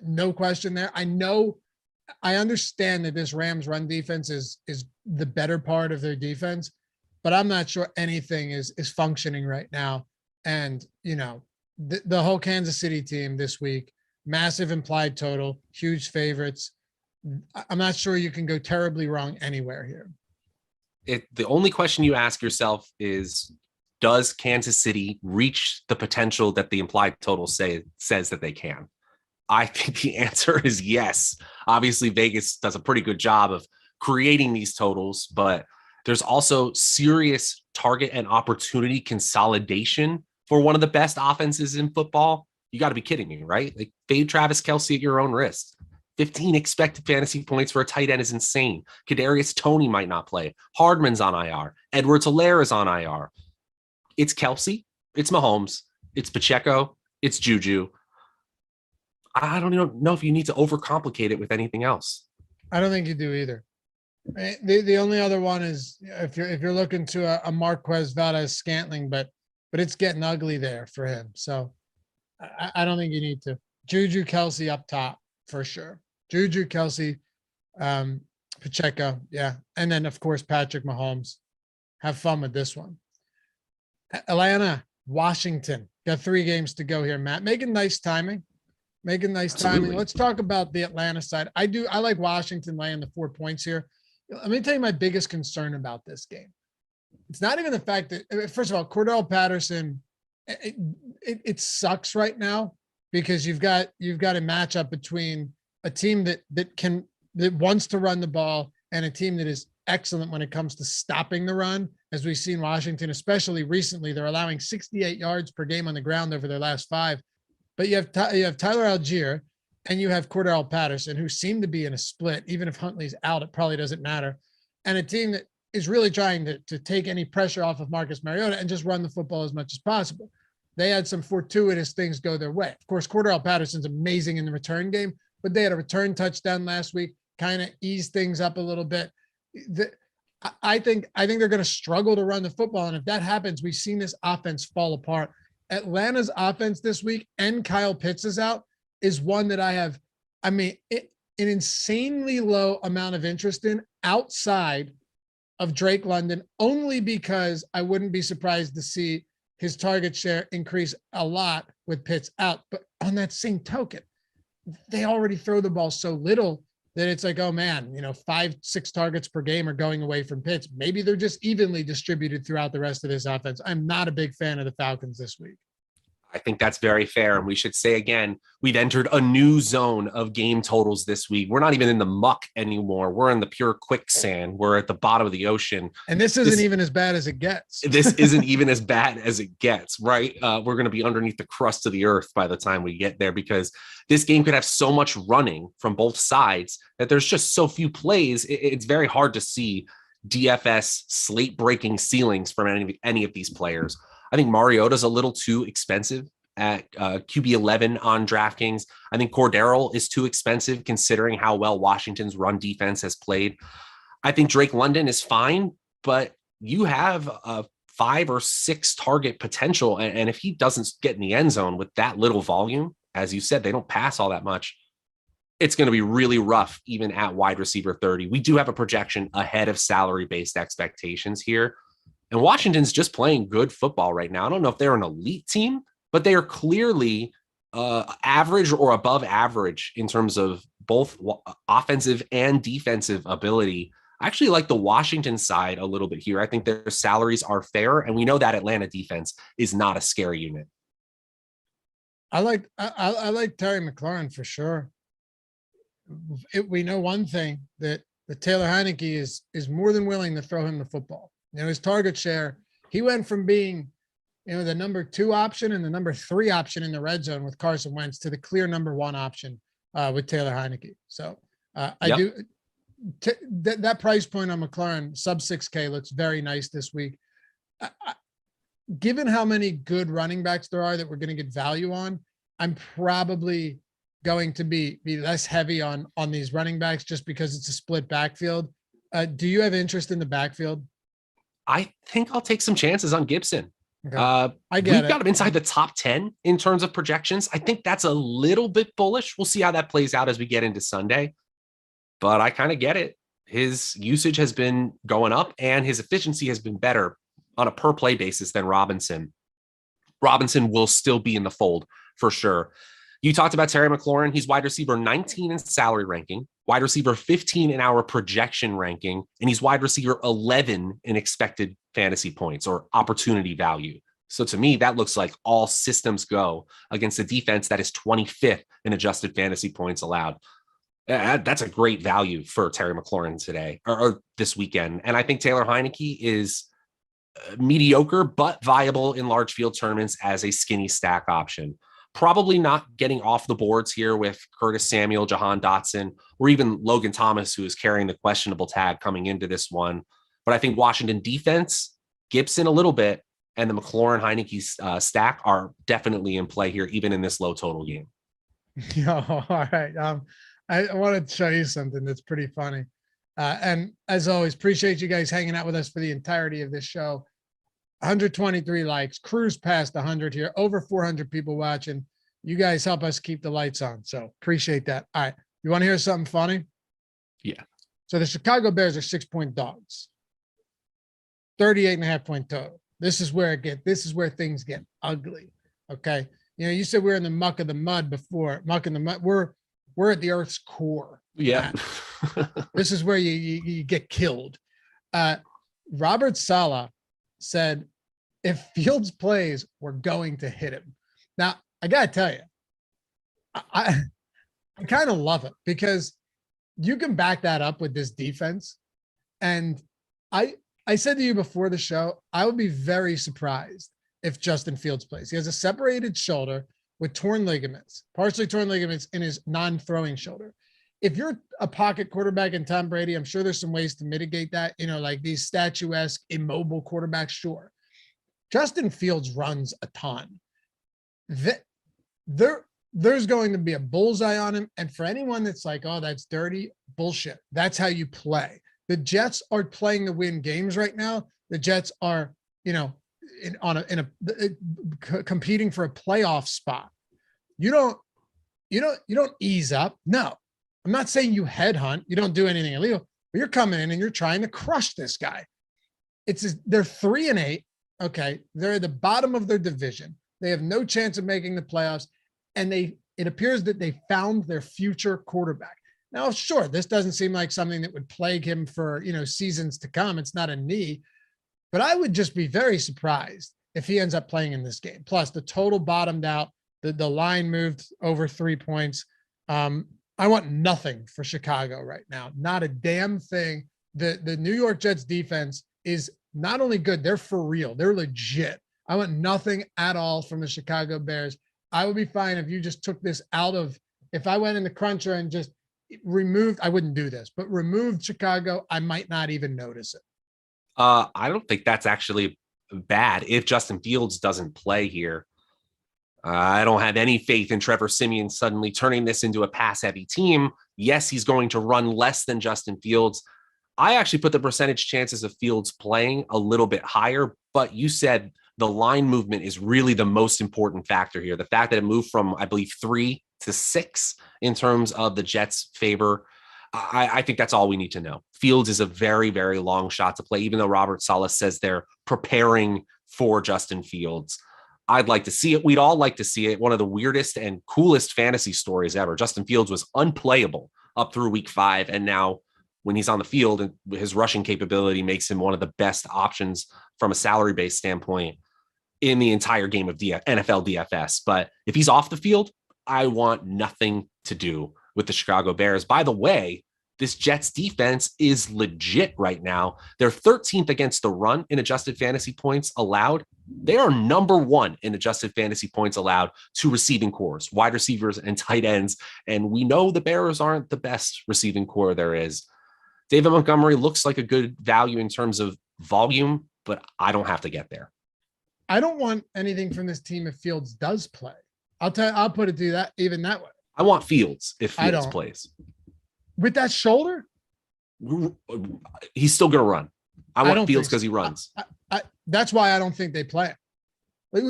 Speaker 1: No question there. I understand that this Rams run defense is the better part of their defense, but I'm not sure anything is functioning right now. And, the whole Kansas City team this week, massive implied total, huge favorites. I'm not sure you can go terribly wrong anywhere here.
Speaker 2: The only question you ask yourself is, does Kansas City reach the potential that the implied total says that they can? I think the answer is yes. Obviously, Vegas does a pretty good job of creating these totals, but there's also serious target and opportunity consolidation for one of the best offenses in football. You got to be kidding me, right? Like, fade Travis Kelce at your own risk. 15 expected fantasy points for a tight end is insane. Kadarius Toney might not play. Hardman's on IR. Edwards-Helaire is on IR. It's Kelce. It's Mahomes. It's Pacheco. It's Juju. I don't even know if you need to overcomplicate it with anything else.
Speaker 1: I don't think you do either. The only other one is if you're looking to a Marquez Valdes-Scantling, but it's getting ugly there for him. So I don't think you need to. Juju, Kelce up top for sure. Juju, Kelce, Pacheco, yeah. And then, of course, Patrick Mahomes. Have fun with this one. Atlanta, Washington. Got 3 games to go here, Matt. Making nice timing.
Speaker 2: Absolutely.
Speaker 1: Let's talk about the Atlanta side. I like Washington laying the 4 points here. Let me tell you my biggest concern about this game. It's not even the fact that, first of all, Cordell Patterson, it sucks right now because you've got a matchup between a team that wants to run the ball and a team that is excellent when it comes to stopping the run. As we've seen Washington, especially recently, they're allowing 68 yards per game on the ground over their last 5. But you have Tyler Algier and you have Cordell Patterson, who seem to be in a split. Even if Huntley's out, it probably doesn't matter. And a team that is really trying to take any pressure off of Marcus Mariota and just run the football as much as possible. They had some fortuitous things go their way. Of course, Cordell Patterson's amazing in the return game, but they had a return touchdown last week, kind of eased things up a little bit. I think they're going to struggle to run the football. And if that happens, we've seen this offense fall apart. Atlanta's offense this week, and Kyle Pitts is out, is one that I have, an insanely low amount of interest in outside of Drake London, only because I wouldn't be surprised to see his target share increase a lot with Pitts out. But on that same token, they already throw the ball so little that it's like, oh man, 5-6 targets per game are going away from Pitts. Maybe they're just evenly distributed throughout the rest of this offense. I'm not a big fan of the Falcons this week.
Speaker 2: I think that's very fair. And we should say again, we've entered a new zone of game totals this week. We're not even in the muck anymore. We're in the pure quicksand. We're at the bottom of the ocean.
Speaker 1: And this isn't even as bad as it gets.
Speaker 2: This isn't even as bad as it gets, right? We're going to be underneath the crust of the earth by the time we get there, because this game could have so much running from both sides that there's just so few plays. It's very hard to see DFS slate breaking ceilings from any of these players. I think Mariota's a little too expensive at QB 11 on DraftKings. I think Cordero is too expensive considering how well Washington's run defense has played. I think Drake London is fine, but you have a 5 or 6 target potential. And if he doesn't get in the end zone with that little volume, as you said, they don't pass all that much. It's going to be really rough, even at wide receiver 30. We do have a projection ahead of salary-based expectations here. And Washington's just playing good football right now. I don't know if they're an elite team, but they are clearly average or above average in terms of both offensive and defensive ability. I actually like the Washington side a little bit here. I think their salaries are fair, and we know that Atlanta defense is not a scary unit.
Speaker 1: I like Terry McLaurin for sure. We know one thing, that Taylor Heineke is more than willing to throw him the football. You know, his target share, he went from being, the number 2 option and the number 3 option in the red zone with Carson Wentz to the clear number 1 option with Taylor Heineke. So that price point on McLaurin, sub 6K, looks very nice this week. Given how many good running backs there are that we're going to get value on, I'm probably going to be less heavy on these running backs just because it's a split backfield. Do you have interest in the backfield?
Speaker 2: I think I'll take some chances on Gibson.
Speaker 1: Okay.
Speaker 2: We've got him inside the top 10 in terms of projections. I think that's a little bit bullish. We'll see how that plays out as we get into Sunday, but I kind of get it. His usage has been going up and his efficiency has been better on a per play basis than Robinson. Robinson will still be in the fold for sure. You talked about Terry McLaurin. He's wide receiver 19 in salary ranking, wide receiver 15 in our projection ranking, and he's wide receiver 11 in expected fantasy points or opportunity value. So to me, that looks like all systems go against a defense that is 25th in adjusted fantasy points allowed. That's a great value for Terry McLaurin today or this weekend. And I think Taylor Heineke is mediocre, but viable in large field tournaments as a skinny stack option. Probably not getting off the boards here with Curtis Samuel, Jahan Dotson, or even Logan Thomas, who is carrying the questionable tag coming into this one. But I think Washington defense, Gibson a little bit, and the McLaurin Heineke stack are definitely in play here, even in this low total game.
Speaker 1: All right. I want to show you something that's pretty funny. And as always, appreciate you guys hanging out with us for the entirety of this show. 123 likes, cruise past 100 here, over 400 people watching. You guys help us keep the lights on. So appreciate that. All right. You want to hear something funny?
Speaker 2: Yeah.
Speaker 1: So the Chicago Bears are 6-point dogs, 38.5-point total. This is where things get ugly. Okay. You said we're in the muck of the mud before. Muck in the mud. We're at the earth's core.
Speaker 2: Yeah.
Speaker 1: This is where you get killed. Robert Saleh said, if Fields plays, we're going to hit him. Now, I got to tell you, I kind of love it because you can back that up with this defense. And I said to you before the show, I would be very surprised if Justin Fields plays. He has a separated shoulder with torn ligaments, partially torn ligaments in his non-throwing shoulder. If you're a pocket quarterback in Tom Brady, I'm sure there's some ways to mitigate that, like these statuesque, immobile quarterbacks, sure. Justin Fields runs a ton. There's going to be a bullseye on him. And for anyone that's like, oh, that's dirty, bullshit. That's how you play. The Jets are playing to win games right now. The Jets are, competing for a playoff spot. You don't ease up. No. I'm not saying you headhunt. You don't do anything illegal, but you're coming in and you're trying to crush this guy. They're 3-8. Okay. They're at the bottom of their division. They have no chance of making the playoffs. And it appears that they found their future quarterback. Now, sure, this doesn't seem like something that would plague him for, seasons to come. It's not a knee, but I would just be very surprised if he ends up playing in this game. Plus, the total bottomed out. The line moved over 3 points. I want nothing for Chicago right now. Not a damn thing. The New York Jets defense is not only good, they're for real. They're legit. I want nothing at all from the Chicago Bears. I would be fine if you just took this out of, if I went in the cruncher and just removed, I wouldn't do this, but removed Chicago, I might not even notice it.
Speaker 2: I don't think that's actually bad if Justin Fields doesn't play here. I don't have any faith in Trevor Siemian suddenly turning this into a pass-heavy team. Yes, he's going to run less than Justin Fields. I actually put the percentage chances of Fields playing a little bit higher, but you said the line movement is really the most important factor here. The fact that it moved from, I believe, 3 to 6 in terms of the Jets' favor. I think that's all we need to know. Fields is a very, very long shot to play, even though Robert Saleh says they're preparing for Justin Fields. I'd like to see it. We'd all like to see it. One of the weirdest and coolest fantasy stories ever. Justin Fields was unplayable up through week 5. And now when he's on the field, and his rushing capability makes him one of the best options from a salary-based standpoint in the entire game of NFL DFS. But if he's off the field, I want nothing to do with the Chicago Bears. By the way, this Jets defense is legit right now. They're 13th against the run in adjusted fantasy points allowed. They are number 1 in adjusted fantasy points allowed to receiving cores, wide receivers and tight ends. And we know the Bears aren't the best receiving core there is. David Montgomery looks like a good value in terms of volume, but I don't have to get there.
Speaker 1: I don't want anything from this team if Fields does play. I'll put it to that even that way.
Speaker 2: I want Fields if Fields plays.
Speaker 1: With that shoulder?
Speaker 2: He's still going to run. I want Fields because he runs.
Speaker 1: That's why I don't think they play. Like,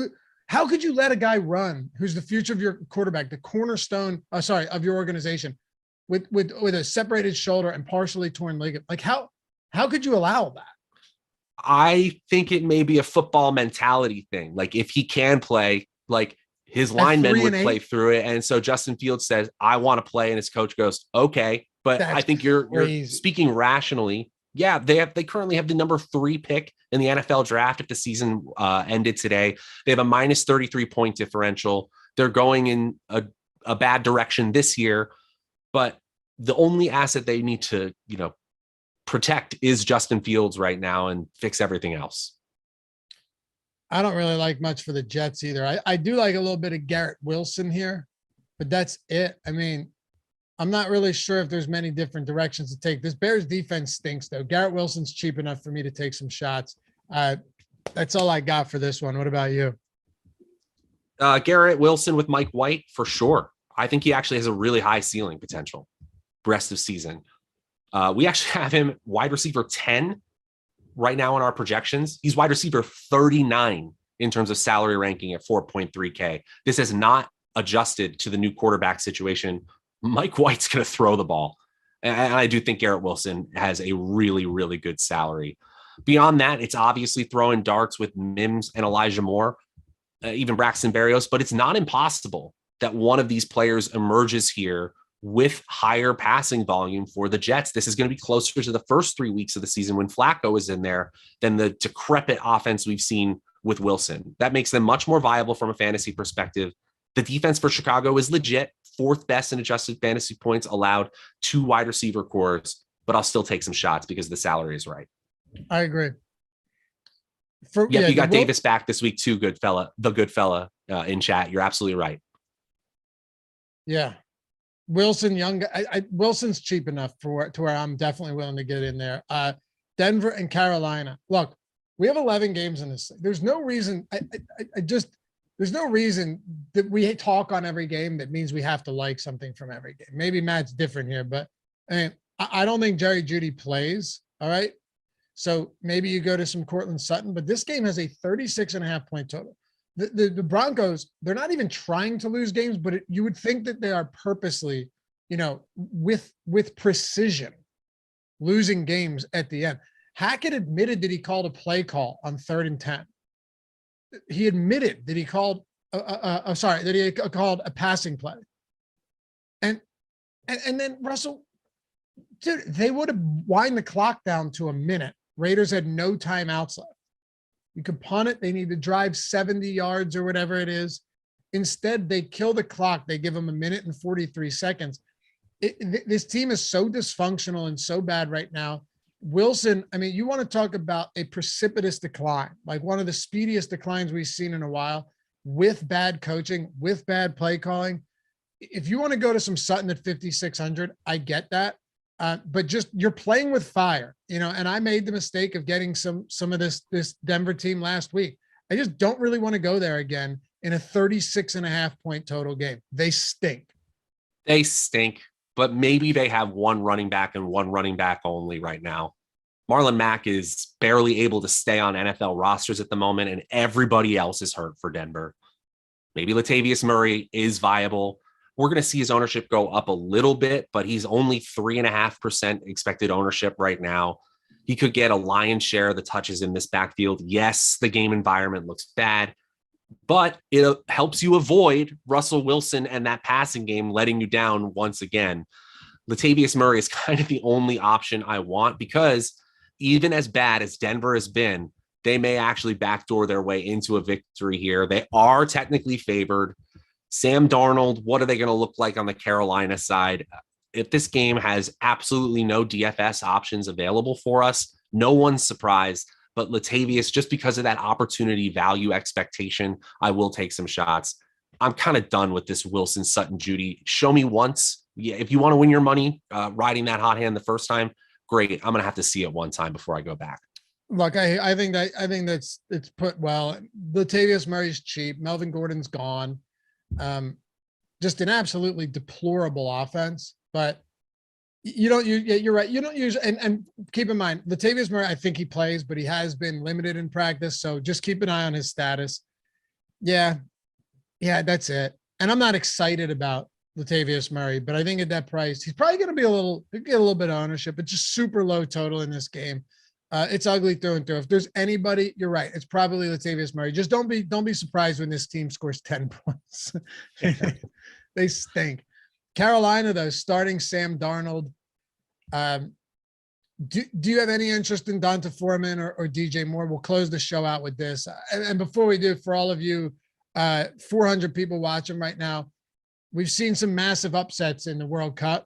Speaker 1: how could you let a guy run who's the future of your quarterback, the cornerstone, of your organization, with a separated shoulder and partially torn ligament? Like, how could you allow that?
Speaker 2: I think it may be a football mentality thing. Like, if he can play, like, his linemen would play through it. And so Justin Fields says, I want to play. And his coach goes, okay. But I think you're speaking rationally. Yeah, they currently have the number 3 pick in the NFL draft if the season ended today. They have a minus 33 point differential. They're going in a bad direction this year. But the only asset they need to, protect is Justin Fields right now and fix everything else.
Speaker 1: I don't really like much for the Jets either. I do like a little bit of Garrett Wilson here, but that's it. I mean, I'm not really sure if there's many different directions to take. This Bears defense stinks, though. Garrett Wilson's cheap enough for me to take some shots. That's all I got for this one. What about you?
Speaker 2: Garrett Wilson with Mike White, for sure. I think he actually has a really high ceiling potential rest of season. We actually have him wide receiver 10 right now in our projections. He's wide receiver 39 in terms of salary ranking at 4.3K. This has not adjusted to the new quarterback situation. Mike White's going to throw the ball. And I do think Garrett Wilson has a really, really good salary. Beyond that, it's obviously throwing darts with Mims and Elijah Moore, even Braxton Berrios, but it's not impossible that one of these players emerges here with higher passing volume for the Jets. This is going to be closer to the first 3 weeks of the season when Flacco is in there than the decrepit offense we've seen with Wilson. That makes them much more viable from a fantasy perspective. The defense for Chicago is legit, 4th best in adjusted fantasy points allowed, 2 wide receiver cores, but I'll still take some shots because the salary is right.
Speaker 1: I agree.
Speaker 2: You got Davis back this week too, the good fella in chat. You're absolutely right.
Speaker 1: Yeah. Wilson, young guy. Wilson's cheap enough to where I'm definitely willing to get in there. Denver and Carolina. Look, we have 11 games in this. There's no reason. There's no reason that we talk on every game that means we have to like something from every game. Maybe Matt's different here, but I don't think Jerry Jeudy plays. All right. So maybe you go to some Cortland Sutton, but this game has a 36.5 point total. The Broncos, they're not even trying to lose games, but you would think that they are purposely, with precision, losing games at the end. Hackett admitted that he called a play call on 3rd and 10. He admitted that he called, that he called a passing play. And then Russell, dude, they would have wind the clock down to a minute. Raiders had no timeouts left. You can punt it. They need to drive 70 yards or whatever it is. Instead, they kill the clock. They give them 1 minute and 43 seconds. This team is so dysfunctional and so bad right now. Wilson, I mean, you want to talk about a precipitous decline, like one of the speediest declines we've seen in a while, with bad coaching, with bad play calling. If you want to go to some Sutton at 5,600, I get that. But just you're playing with fire, you know, and I made the mistake of getting some of this Denver team last week. I just don't really want to go there again in a 36.5 point total game. They stink.
Speaker 2: They stink, but maybe they have one running back and one running back only right now. Marlon Mack is barely able to stay on NFL rosters at the moment, and everybody else is hurt for Denver. Maybe Latavius Murray is viable. We're going to see his ownership go up a little bit, but he's only 3.5% expected ownership right now. He could get a lion's share of the touches in this backfield. Yes, the game environment looks bad, but it helps you avoid Russell Wilson and that passing game letting you down once again. Latavius Murray is kind of the only option I want, because even as bad as Denver has been, they may actually backdoor their way into a victory here. They are technically favored. Sam Darnold, what are they going to look like on the Carolina side? If this game has absolutely no DFS options available for us, no one's surprised. But Latavius, just because of that opportunity value expectation, I will take some shots. I'm kind of done with this Wilson, Sutton, Judy. Show me once. Yeah, if you want to win your money riding that hot hand the first time, great. I'm going to have to see it one time before I go back.
Speaker 1: Look, I think that's it's put well. Latavius Murray's cheap. Melvin Gordon's gone. Just an absolutely deplorable offense, but you're right. You don't use, and keep in mind, Latavius Murray, I think he plays, but he has been limited in practice. So just keep an eye on his status. Yeah, that's it. And I'm not excited about Latavius Murray, but I think at that price, he's probably going to get a little bit of ownership, but just super low total in this game. It's ugly through and through. If there's anybody, you're right. It's probably Latavius Murray. Just don't be surprised when this team scores 10 points. They stink. Carolina, though, starting Sam Darnold. Do you have any interest in Donta Foreman or DJ Moore? We'll close the show out with this. And before we do, for all of you, 400 people watching right now, we've seen some massive upsets in the World Cup.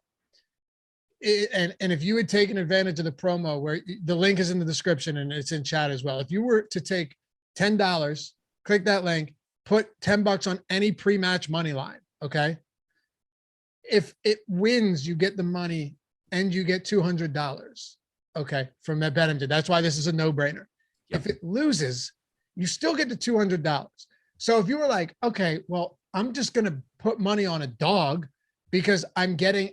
Speaker 1: And if you had taken advantage of the promo, where the link is in the description and it's in chat as well, if you were to take $10, click that link, put $10 on any pre-match money line, okay? If it wins, you get the money and you get $200, okay, from that BetMGM. That's why this is a no-brainer. Yep. If it loses, you still get the $200. So if you were like, okay, well, I'm just going to put money on a dog because I'm getting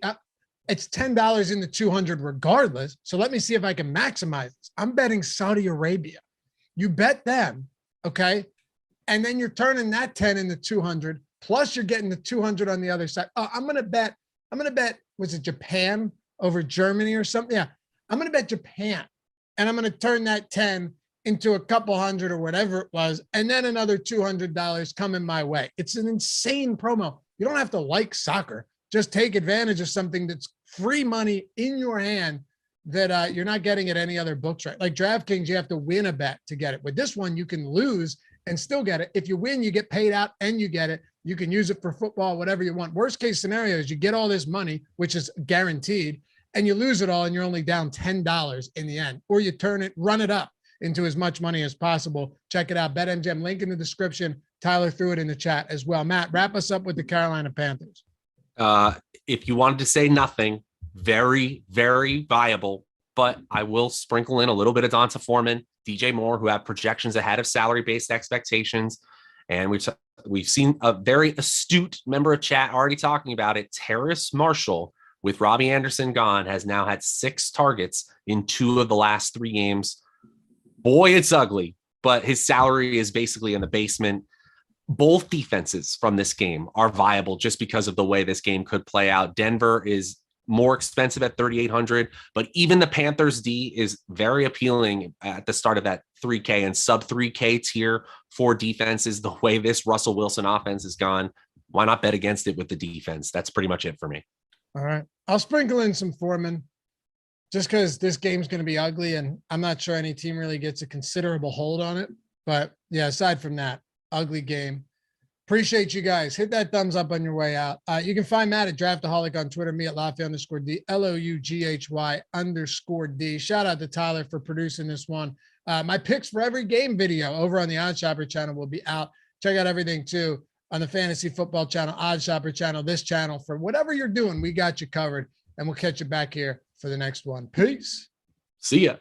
Speaker 1: it's $10 in the 200 regardless. So let me see if I can maximize this. I'm betting Saudi Arabia. You bet them, okay? And then you're turning that 10 into 200, plus you're getting the 200 on the other side. Oh, I'm going to bet, was it Japan over Germany or something? Yeah. I'm going to bet Japan. And I'm going to turn that 10 into a couple hundred or whatever it was. And then another $200 coming my way. It's an insane promo. You don't have to like soccer. Just take advantage of something that's free money in your hand that you're not getting at any other books, right? Like DraftKings, you have to win a bet to get it. With this one, you can lose and still get it. If you win, you get paid out and you get it. You can use it for football, whatever you want. Worst case scenario is you get all this money, which is guaranteed, and you lose it all and you're only down $10 in the end. Or you run it up into as much money as possible. Check it out. BetMGM, link in the description. Tyler threw it in the chat as well. Matt, wrap us up with the Carolina Panthers.
Speaker 2: If you wanted to say nothing, very, very viable, but I will sprinkle in a little bit of Donta Foreman, DJ Moore, who have projections ahead of salary-based expectations. And we've seen a very astute member of chat already talking about it. Terrace Marshall, with Robbie Anderson gone, has now had 6 targets in 2 of the last 3 games. Boy, it's ugly, but his salary is basically in the basement. Both defenses from this game are viable just because of the way this game could play out. Denver is more expensive at 3,800, but even the Panthers D is very appealing at the start of that 3K and sub 3K tier for defenses. The way this Russell Wilson offense has gone, why not bet against it with the defense? That's pretty much it for me.
Speaker 1: All right. I'll sprinkle in some Foreman just because this game's going to be ugly and I'm not sure any team really gets a considerable hold on it. But yeah, aside from that, ugly game. Appreciate you guys. Hit that thumbs up on your way out. You can find Matt at Draftaholic on Twitter, me at Lafay_D, LOUGHY_D. Shout out to Tyler for producing this one. My picks for every game video over on the Odd Shopper channel will be out. Check out everything too on the Fantasy Football channel, Odd Shopper channel, this channel. For whatever you're doing, we got you covered. And we'll catch you back here for the next one. Peace.
Speaker 2: See ya.